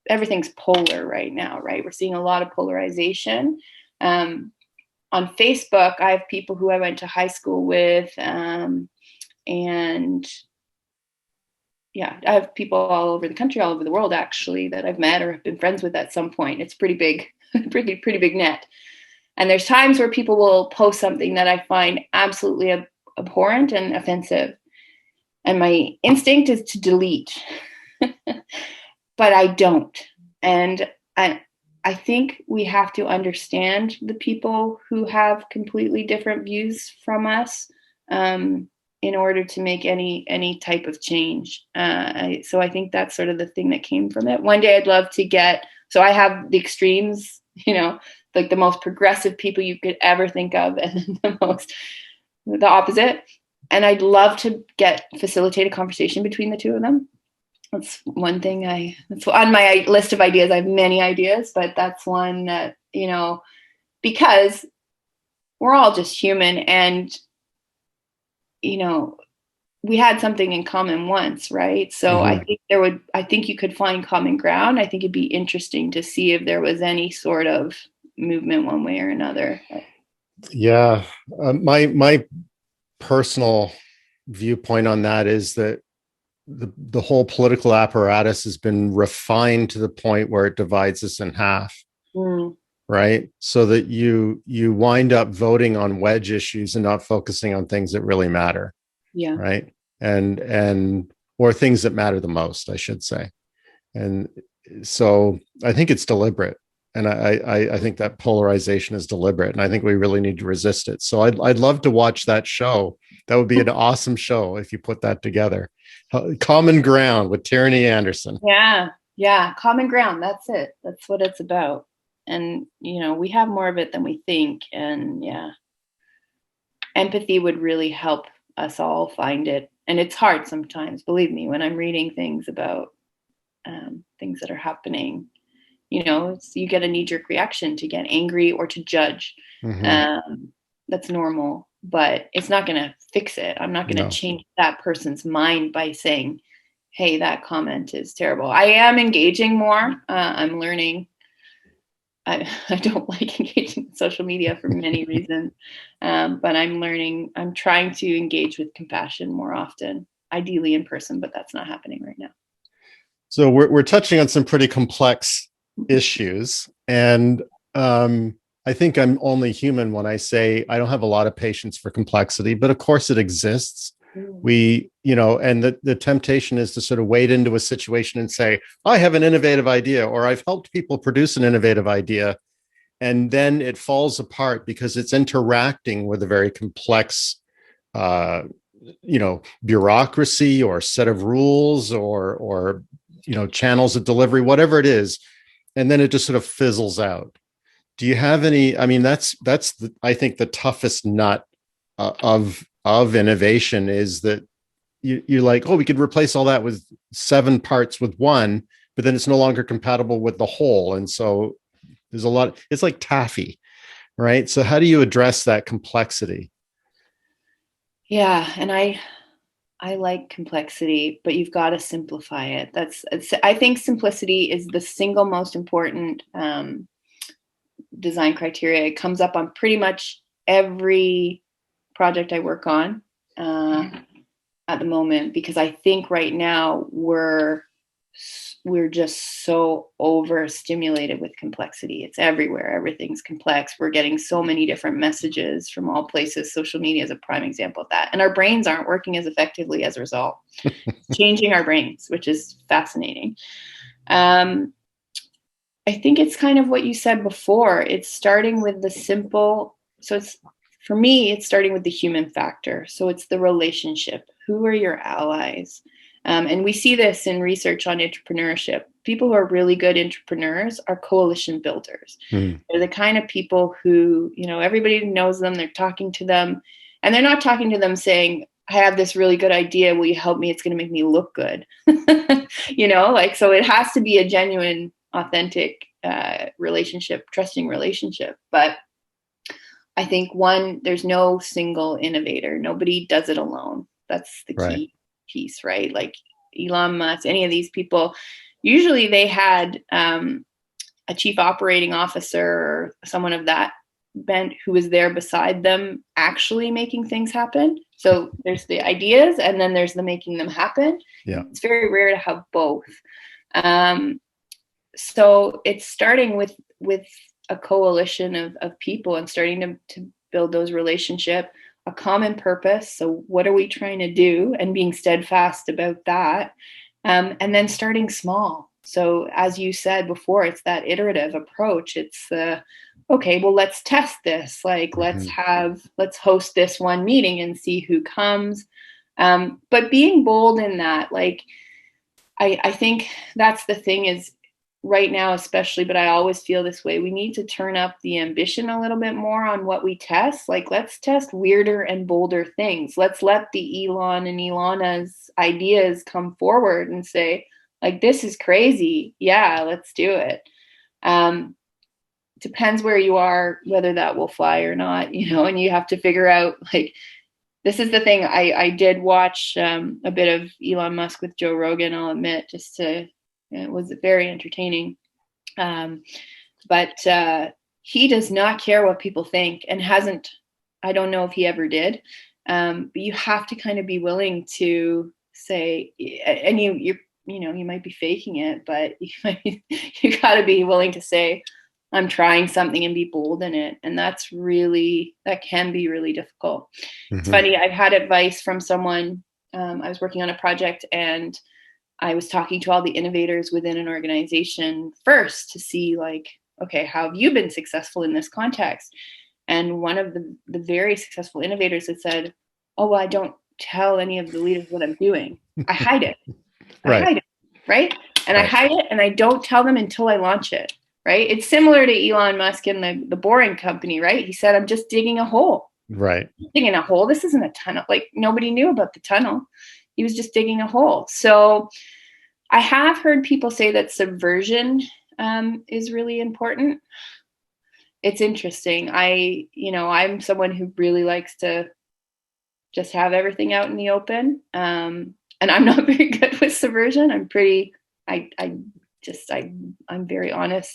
Everything's polar right now, right? We're seeing a lot of polarization. On Facebook, I have people who I went to high school with, and yeah, I have people all over the country, all over the world, actually, that I've met or have been friends with at some point. It's pretty big, pretty big net. And there's times where people will post something that I find absolutely abhorrent and offensive. And my instinct is to delete, but I don't. And I think we have to understand the people who have completely different views from us in order to make any type of change. So I think that's sort of the thing that came from it. One day I'd love to so I have the extremes, like the most progressive people you could ever think of, and the opposite. And I'd love to facilitate a conversation between the two of them. That's one thing that's on my list of ideas. I have many ideas, but that's one that, because we're all just human, and, we had something in common once, right? So mm-hmm. I think you could find common ground. I think it'd be interesting to see if there was any sort of movement one way or another. Yeah. My personal viewpoint on that is that the whole political apparatus has been refined to the point where it divides us in half, Mm, right? So that you wind up voting on wedge issues and not focusing on things that really matter, yeah. right? And or things that matter the most, I should say. And so I think it's deliberate. And I think that polarization is deliberate, and I think we really need to resist it. So I'd love to watch that show. That would be an awesome show if you put that together. Common Ground with Tyrenny Anderson. Yeah. Yeah. Common ground. That's it. That's what it's about. And, we have more of it than we think. And yeah, empathy would really help us all find it. And it's hard sometimes, believe me, when I'm reading things about things that are happening. You get a knee-jerk reaction to get angry or to judge. Mm-hmm. That's normal, but it's not going to fix it. I'm not going to No. change that person's mind by saying, hey, that comment is terrible. I am engaging more. I'm learning. I don't like engaging in social media for many reasons, but I'm learning. I'm trying to engage with compassion more often, ideally in person, but that's not happening right now. So we're touching on some pretty complex issues, and I think I'm only human when I say I don't have a lot of patience for complexity, but of course it exists. We, and the temptation is to sort of wade into a situation and say, I have an innovative idea, or I've helped people produce an innovative idea. And then it falls apart because it's interacting with a very complex, bureaucracy or set of rules or channels of delivery, whatever it is. And then it just sort of fizzles out. Do you have any? I mean, that's I think the toughest nut of innovation is that you're like, oh, we could replace all that with 7 parts with one, but then it's no longer compatible with the whole. And so there's a lot. It's like taffy, right? So how do you address that complexity? Yeah, and I like complexity, but you've got to simplify it. I think simplicity is the single most important design criteria. It comes up on pretty much every project I work on at the moment, because I think right now we're just so overstimulated with complexity. It's everywhere. Everything's complex. We're getting so many different messages from all places. Social media is a prime example of that. And our brains aren't working as effectively as a result. It's changing our brains, which is fascinating. I think it's kind of what you said before. It's starting with the simple. So for me, it's starting with the human factor. So it's the relationship. Who are your allies? And we see this in research on entrepreneurship. People who are really good entrepreneurs are coalition builders. Mm. They're the kind of people who, everybody knows them, they're talking to them, and they're not talking to them saying, I have this really good idea. Will you help me? It's going to make me look good. So it has to be a genuine, authentic relationship, trusting relationship. But I think there's no single innovator. Nobody does it alone. That's the key piece, right? Like Elon Musk, any of these people, usually they had a chief operating officer or someone of that bent who was there beside them actually making things happen. So there's the ideas and then there's the making them happen. Yeah. It's very rare to have both. So it's starting with a coalition of people and starting to build those relationships, a common purpose. So what are we trying to do, and being steadfast about that. And then starting small. So as you said before, it's that iterative approach. It's okay, well, let's test this. Like, let's host this one meeting and see who comes. But being bold in that, like, I think that's the thing is right now, especially, but I always feel this way. We need to turn up the ambition a little bit more on what we test. Like, let's test weirder and bolder things. Let's let the Elon and Ilana's ideas come forward and say, like, this is crazy. Yeah, let's do it. Depends where you are, whether that will fly or not, and you have to figure out, like, this is the thing. I did watch a bit of Elon Musk with Joe Rogan, I'll admit, it was very entertaining. But he does not care what people think, and hasn't. I don't know if he ever did. But you have to kind of be willing to say, and you might be faking it, but you got to be willing to say, I'm trying something, and be bold in it. And that can be really difficult. Mm-hmm. It's funny. I've had advice from someone. I was working on a project, and I was talking to all the innovators within an organization first to see, like, okay, how have you been successful in this context? And one of the very successful innovators had said, oh, well, I don't tell any of the leaders what I'm doing. I hide it. Hide it, right? And right. I hide it, and I don't tell them until I launch it, right? It's similar to Elon Musk and the Boring Company, right? He said, I'm just digging a hole. Right. Digging a hole. This isn't a tunnel. Like, nobody knew about the tunnel. He was just digging a hole. So I have heard people say that subversion is really important. It's interesting. I'm someone who really likes to just have everything out in the open. And I'm not very good with subversion. I'm very honest.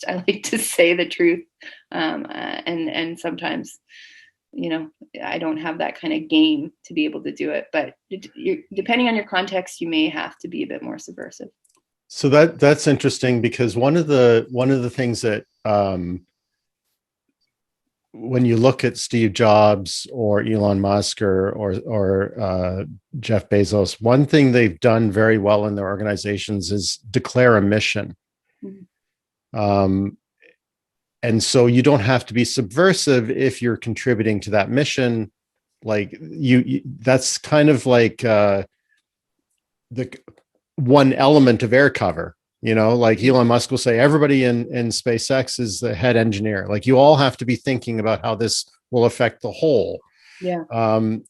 I like to say the truth. And sometimes, I don't have that kind of game to be able to do it, but depending on your context, you may have to be a bit more subversive. So that's interesting, because one of the things that, when you look at Steve Jobs or Elon Musk or Jeff Bezos, one thing they've done very well in their organizations is declare a mission. Mm-hmm. And so you don't have to be subversive if you're contributing to that mission. Like you that's kind of like the one element of air cover. Like Elon Musk will say, everybody in SpaceX is the head engineer. Like, you all have to be thinking about how this will affect the whole. Yeah. And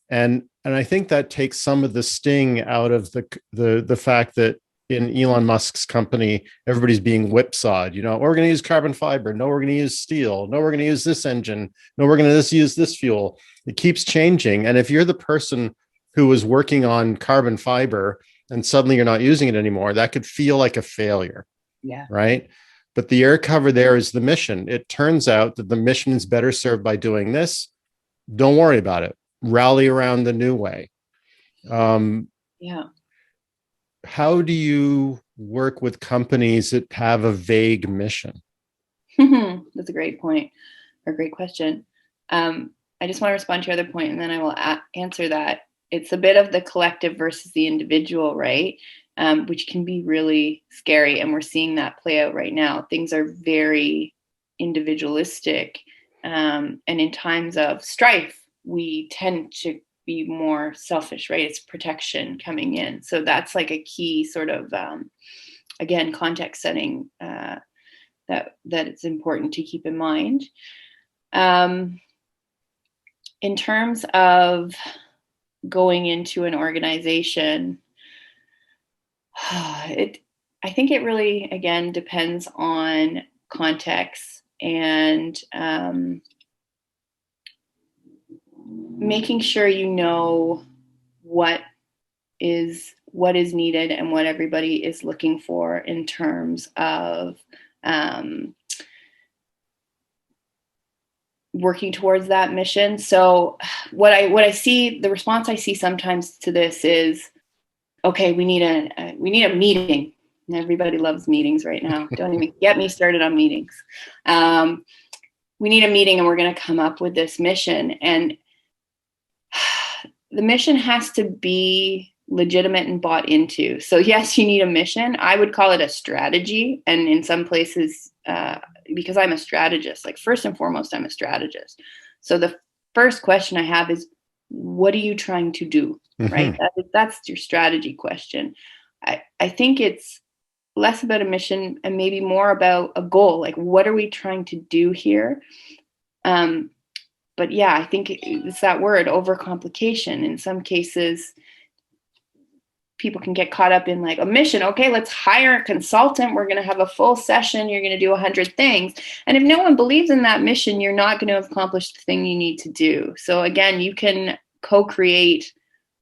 I think that takes some of the sting out of the fact that in Elon Musk's company, everybody's being whipsawed. We're going to use carbon fiber. No, we're going to use steel. No, we're going to use this engine. No, we're going to use this fuel. It keeps changing. And if you're the person who was working on carbon fiber and suddenly you're not using it anymore, that could feel like a failure. Yeah. Right. But the air cover there is the mission. It turns out that the mission is better served by doing this. Don't worry about it. Rally around the new way. Yeah. How do you work with companies that have a vague mission? That's a great point, or great question. I just want to respond to your other point, and then I will answer that. It's a bit of the collective versus the individual, right? Which can be really scary. And we're seeing that play out right now. Things are very individualistic. And in times of strife, we tend to be more selfish, right? It's protection coming in. So that's like a key sort of, again, context setting that it's important to keep in mind. In terms of going into an organization, I think it really, again, depends on context and making sure you know what is needed and what everybody is looking for in terms of working towards that mission. So what I see, the response I see sometimes to this is, okay, we need a meeting. And everybody loves meetings right now. Don't even get me started on meetings. We need a meeting, and we're going to come up with this mission. And the mission has to be legitimate and bought into. So yes, you need a mission. I would call it a strategy. And in some places, because I'm a strategist, like first and foremost, I'm a strategist. So the first question I have is, what are you trying to do? Mm-hmm. Right? That's your strategy question. I think it's less about a mission and maybe more about a goal. Like, what are we trying to do here? But yeah, I think it's that word, overcomplication. In some cases, people can get caught up in like a mission. Okay, let's hire a consultant. We're going to have a full session. You're going to do 100 things. And if no one believes in that mission, you're not going to accomplish the thing you need to do. So again, you can co-create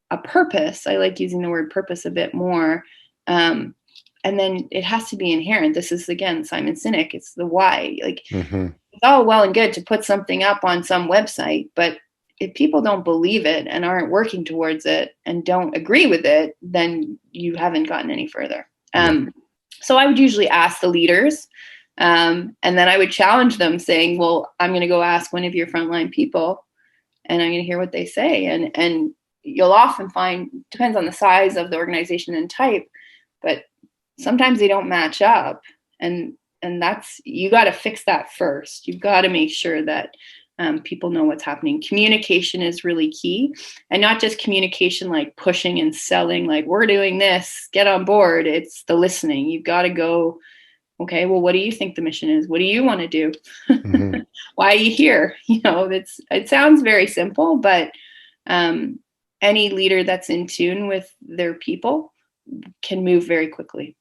a purpose. I like using the word purpose a bit more. And then it has to be inherent. This is, again, Simon Sinek. It's the why. Like, mm-hmm. It's all well and good to put something up on some website, but if people don't believe it and aren't working towards it and don't agree with it, then you haven't gotten any further. So I would usually ask the leaders, and then I would challenge them saying, well, I'm going to go ask one of your frontline people and I'm going to hear what they say. And you'll often find, depends on the size of the organization and type, but sometimes they don't match up. And that's, you got to fix that first. You've got to make sure that people know what's happening. Communication is really key, and not just communication like pushing and selling, like we're doing this, get on board. It's the listening. You've got to go, okay, well, what do you think the mission is? What do you want to do? Mm-hmm. Why are you here? It sounds very simple, but any leader that's in tune with their people can move very quickly,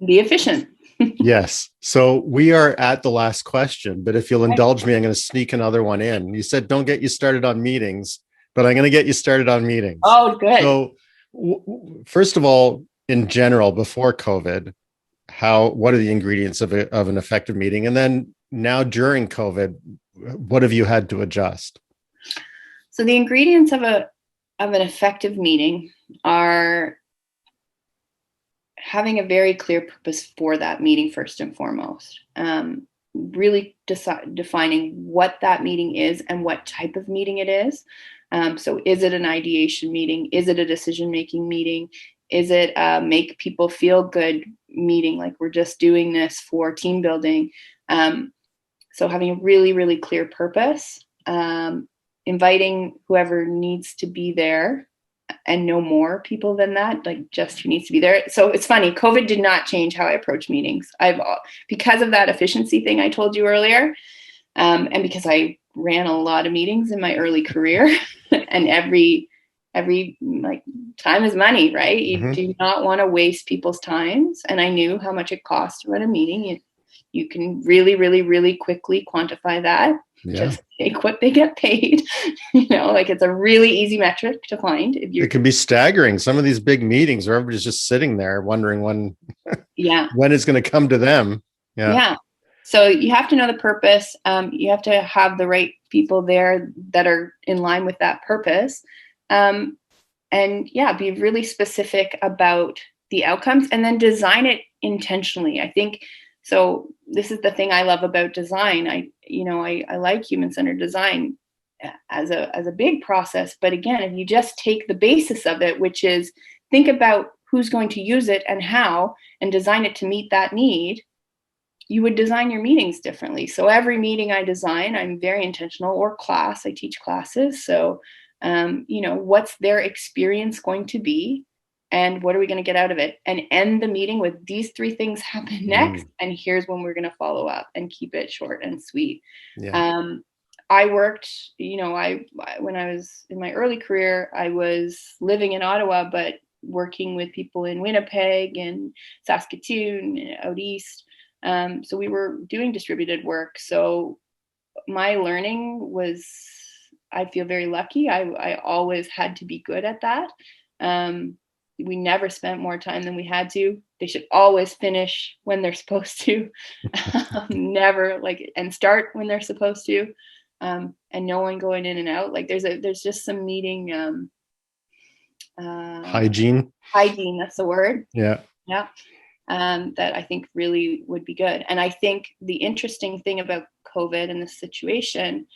be efficient. Yes. So we are at the last question, but if you'll indulge me, I'm going to sneak another one in. You said, don't get you started on meetings, but I'm going to get you started on meetings. Oh, good. So first of all, in general, before COVID, what are the ingredients of an effective meeting? And then now during COVID, what have you had to adjust? So the ingredients of an effective meeting are having a very clear purpose for that meeting first and foremost. Really defining what that meeting is and what type of meeting it is. So is it an ideation meeting? Is it a decision-making meeting? Is it a make people feel good meeting? Like we're just doing this for team building. So having a really, really clear purpose, inviting whoever needs to be there, and no more people than that, like just who needs to be there. So it's funny, COVID did not change how I approach meetings. Because of that efficiency thing I told you earlier, and because I ran a lot of meetings in my early career, and every like time is money, right? You do not want to waste people's times. And I knew how much it costs to run a meeting. You can really, really, really quickly quantify that. Yeah. Just take what they get paid. Like it's a really easy metric to find. It can be staggering. Some of these big meetings where everybody's just sitting there wondering when it's going to come to them. Yeah. So you have to know the purpose. You have to have the right people there that are in line with that purpose. And be really specific about the outcomes and then design it intentionally. I think so. This is the thing I love about design. I like human-centered design as a big process. But again, if you just take the basis of it, which is think about who's going to use it and how, and design it to meet that need, you would design your meetings differently. So every meeting I design, I'm very intentional, or class, I teach classes. So, what's their experience going to be? And what are we going to get out of it? And end the meeting with these 3 things happen next. And here's when we're going to follow up, and keep it short and sweet. Yeah. I worked, when I was in my early career, I was living in Ottawa, but working with people in Winnipeg and Saskatoon and out east. So we were doing distributed work. So my learning was, I feel very lucky. I always had to be good at that. We never spent more time than we had to. They should always finish when they're supposed to, never and start when they're supposed to, and no one going in and out. Like there's just some meeting hygiene. That's the word. Yeah. That I think really would be good. And I think the interesting thing about COVID and the situation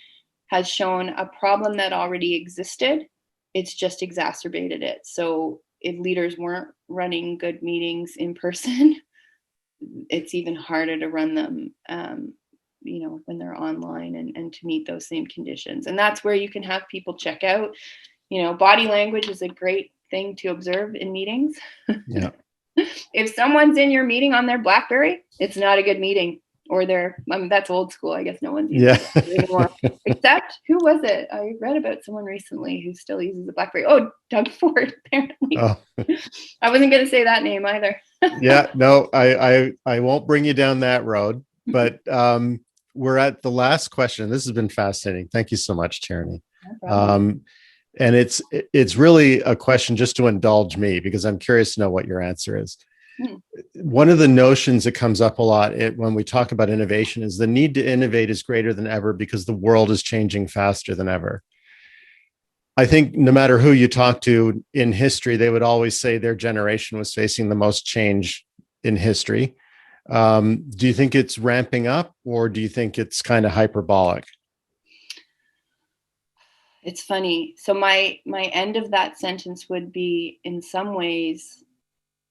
has shown a problem that already existed. It's just exacerbated it. So if leaders weren't running good meetings in person, it's even harder to run them, when they're online and to meet those same conditions. And that's where you can have people check out. Body language is a great thing to observe in meetings. Yeah. If someone's in your meeting on their BlackBerry, it's not a good meeting. Or that's old school. I guess no one's using it anymore. Except, who was it? I read about someone recently who still uses the BlackBerry. Oh, Doug Ford, apparently. Oh. I wasn't going to say that name either. Yeah, no, I won't bring you down that road. But we're at the last question. This has been fascinating. Thank you so much, Tyrenny. No problem. And it's really a question just to indulge me, because I'm curious to know what your answer is. One of the notions that comes up a lot when we talk about innovation is the need to innovate is greater than ever because the world is changing faster than ever. I think no matter who you talk to in history, they would always say their generation was facing the most change in history. Do you think it's ramping up, or do you think it's kind of hyperbolic? It's funny. So my end of that sentence would be, in some ways,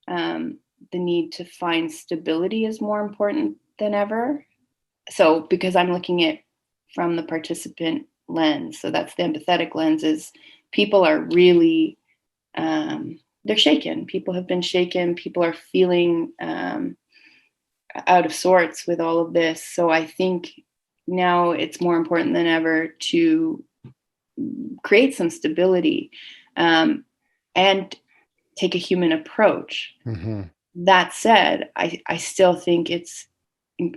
the need to find stability is more important than ever. So because I'm looking at from the participant lens, so that's the empathetic lens, is people are really, they're shaken. People have been shaken. People are feeling out of sorts with all of this. So I think now it's more important than ever to create some stability and take a human approach. Mm-hmm. That said, I still think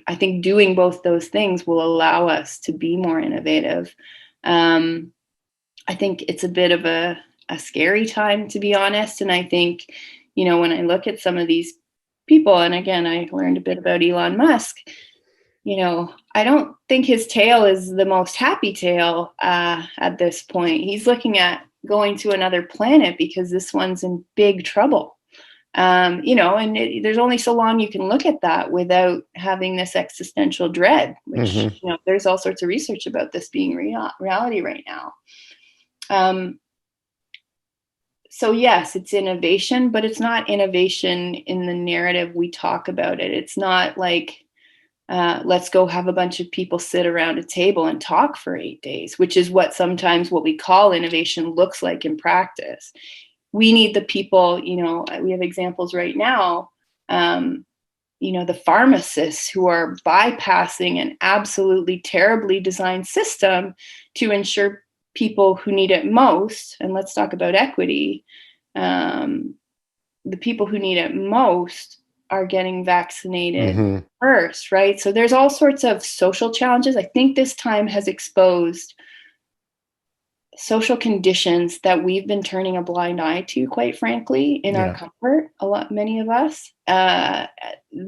I think doing both those things will allow us to be more innovative. I think it's a bit of a scary time, to be honest. And I think, when I look at some of these people, and again, I learned a bit about Elon Musk, I don't think his tale is the most happy tale at this point. He's looking at going to another planet because this one's in big trouble. And there's only so long you can look at that without having this existential dread, which, mm-hmm. There's all sorts of research about this being reality right now. So yes, it's innovation, but it's not innovation in the narrative we talk about it. It's not like, let's go have a bunch of people sit around a table and talk for 8 days, which is what sometimes what we call innovation looks like in practice. We need the people, we have examples right now, the pharmacists who are bypassing an absolutely terribly designed system to ensure people who need it most, and let's talk about equity, the people who need it most are getting vaccinated mm-hmm. first, right? So there's all sorts of social challenges. I think this time has exposed social conditions that we've been turning a blind eye to, quite frankly, in our comfort, many of us, that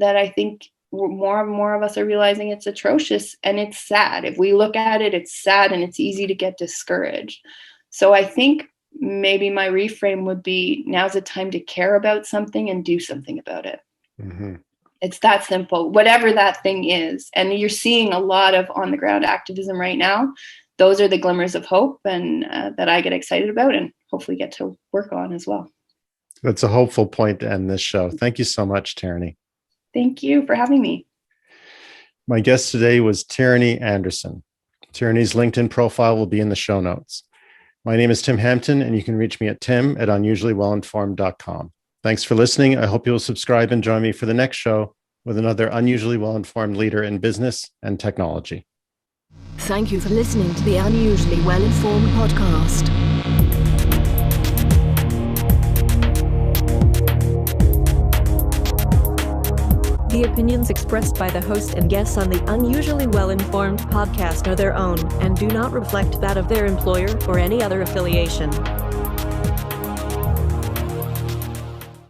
I think more and more of us are realizing it's atrocious and it's sad. If we look at it, it's sad and it's easy to get discouraged. So I think maybe my reframe would be, now's the time to care about something and do something about it. Mm-hmm. It's that simple, whatever that thing is. And you're seeing a lot of on the ground activism right now. Those are the glimmers of hope and that I get excited about and hopefully get to work on as well. That's a hopeful point to end this show. Thank you so much, Tyrenny. Thank you for having me. My guest today was Tyrenny Anderson. Tyrenny's LinkedIn profile will be in the show notes. My name is Tim Hampton, and you can reach me at tim@unusuallywellinformed.com. Thanks for listening. I hope you'll subscribe and join me for the next show with another unusually well-informed leader in business and technology. Thank you for listening to the Unusually Well-Informed podcast. The opinions expressed by the host and guests on the Unusually Well-Informed podcast are their own and do not reflect that of their employer or any other affiliation.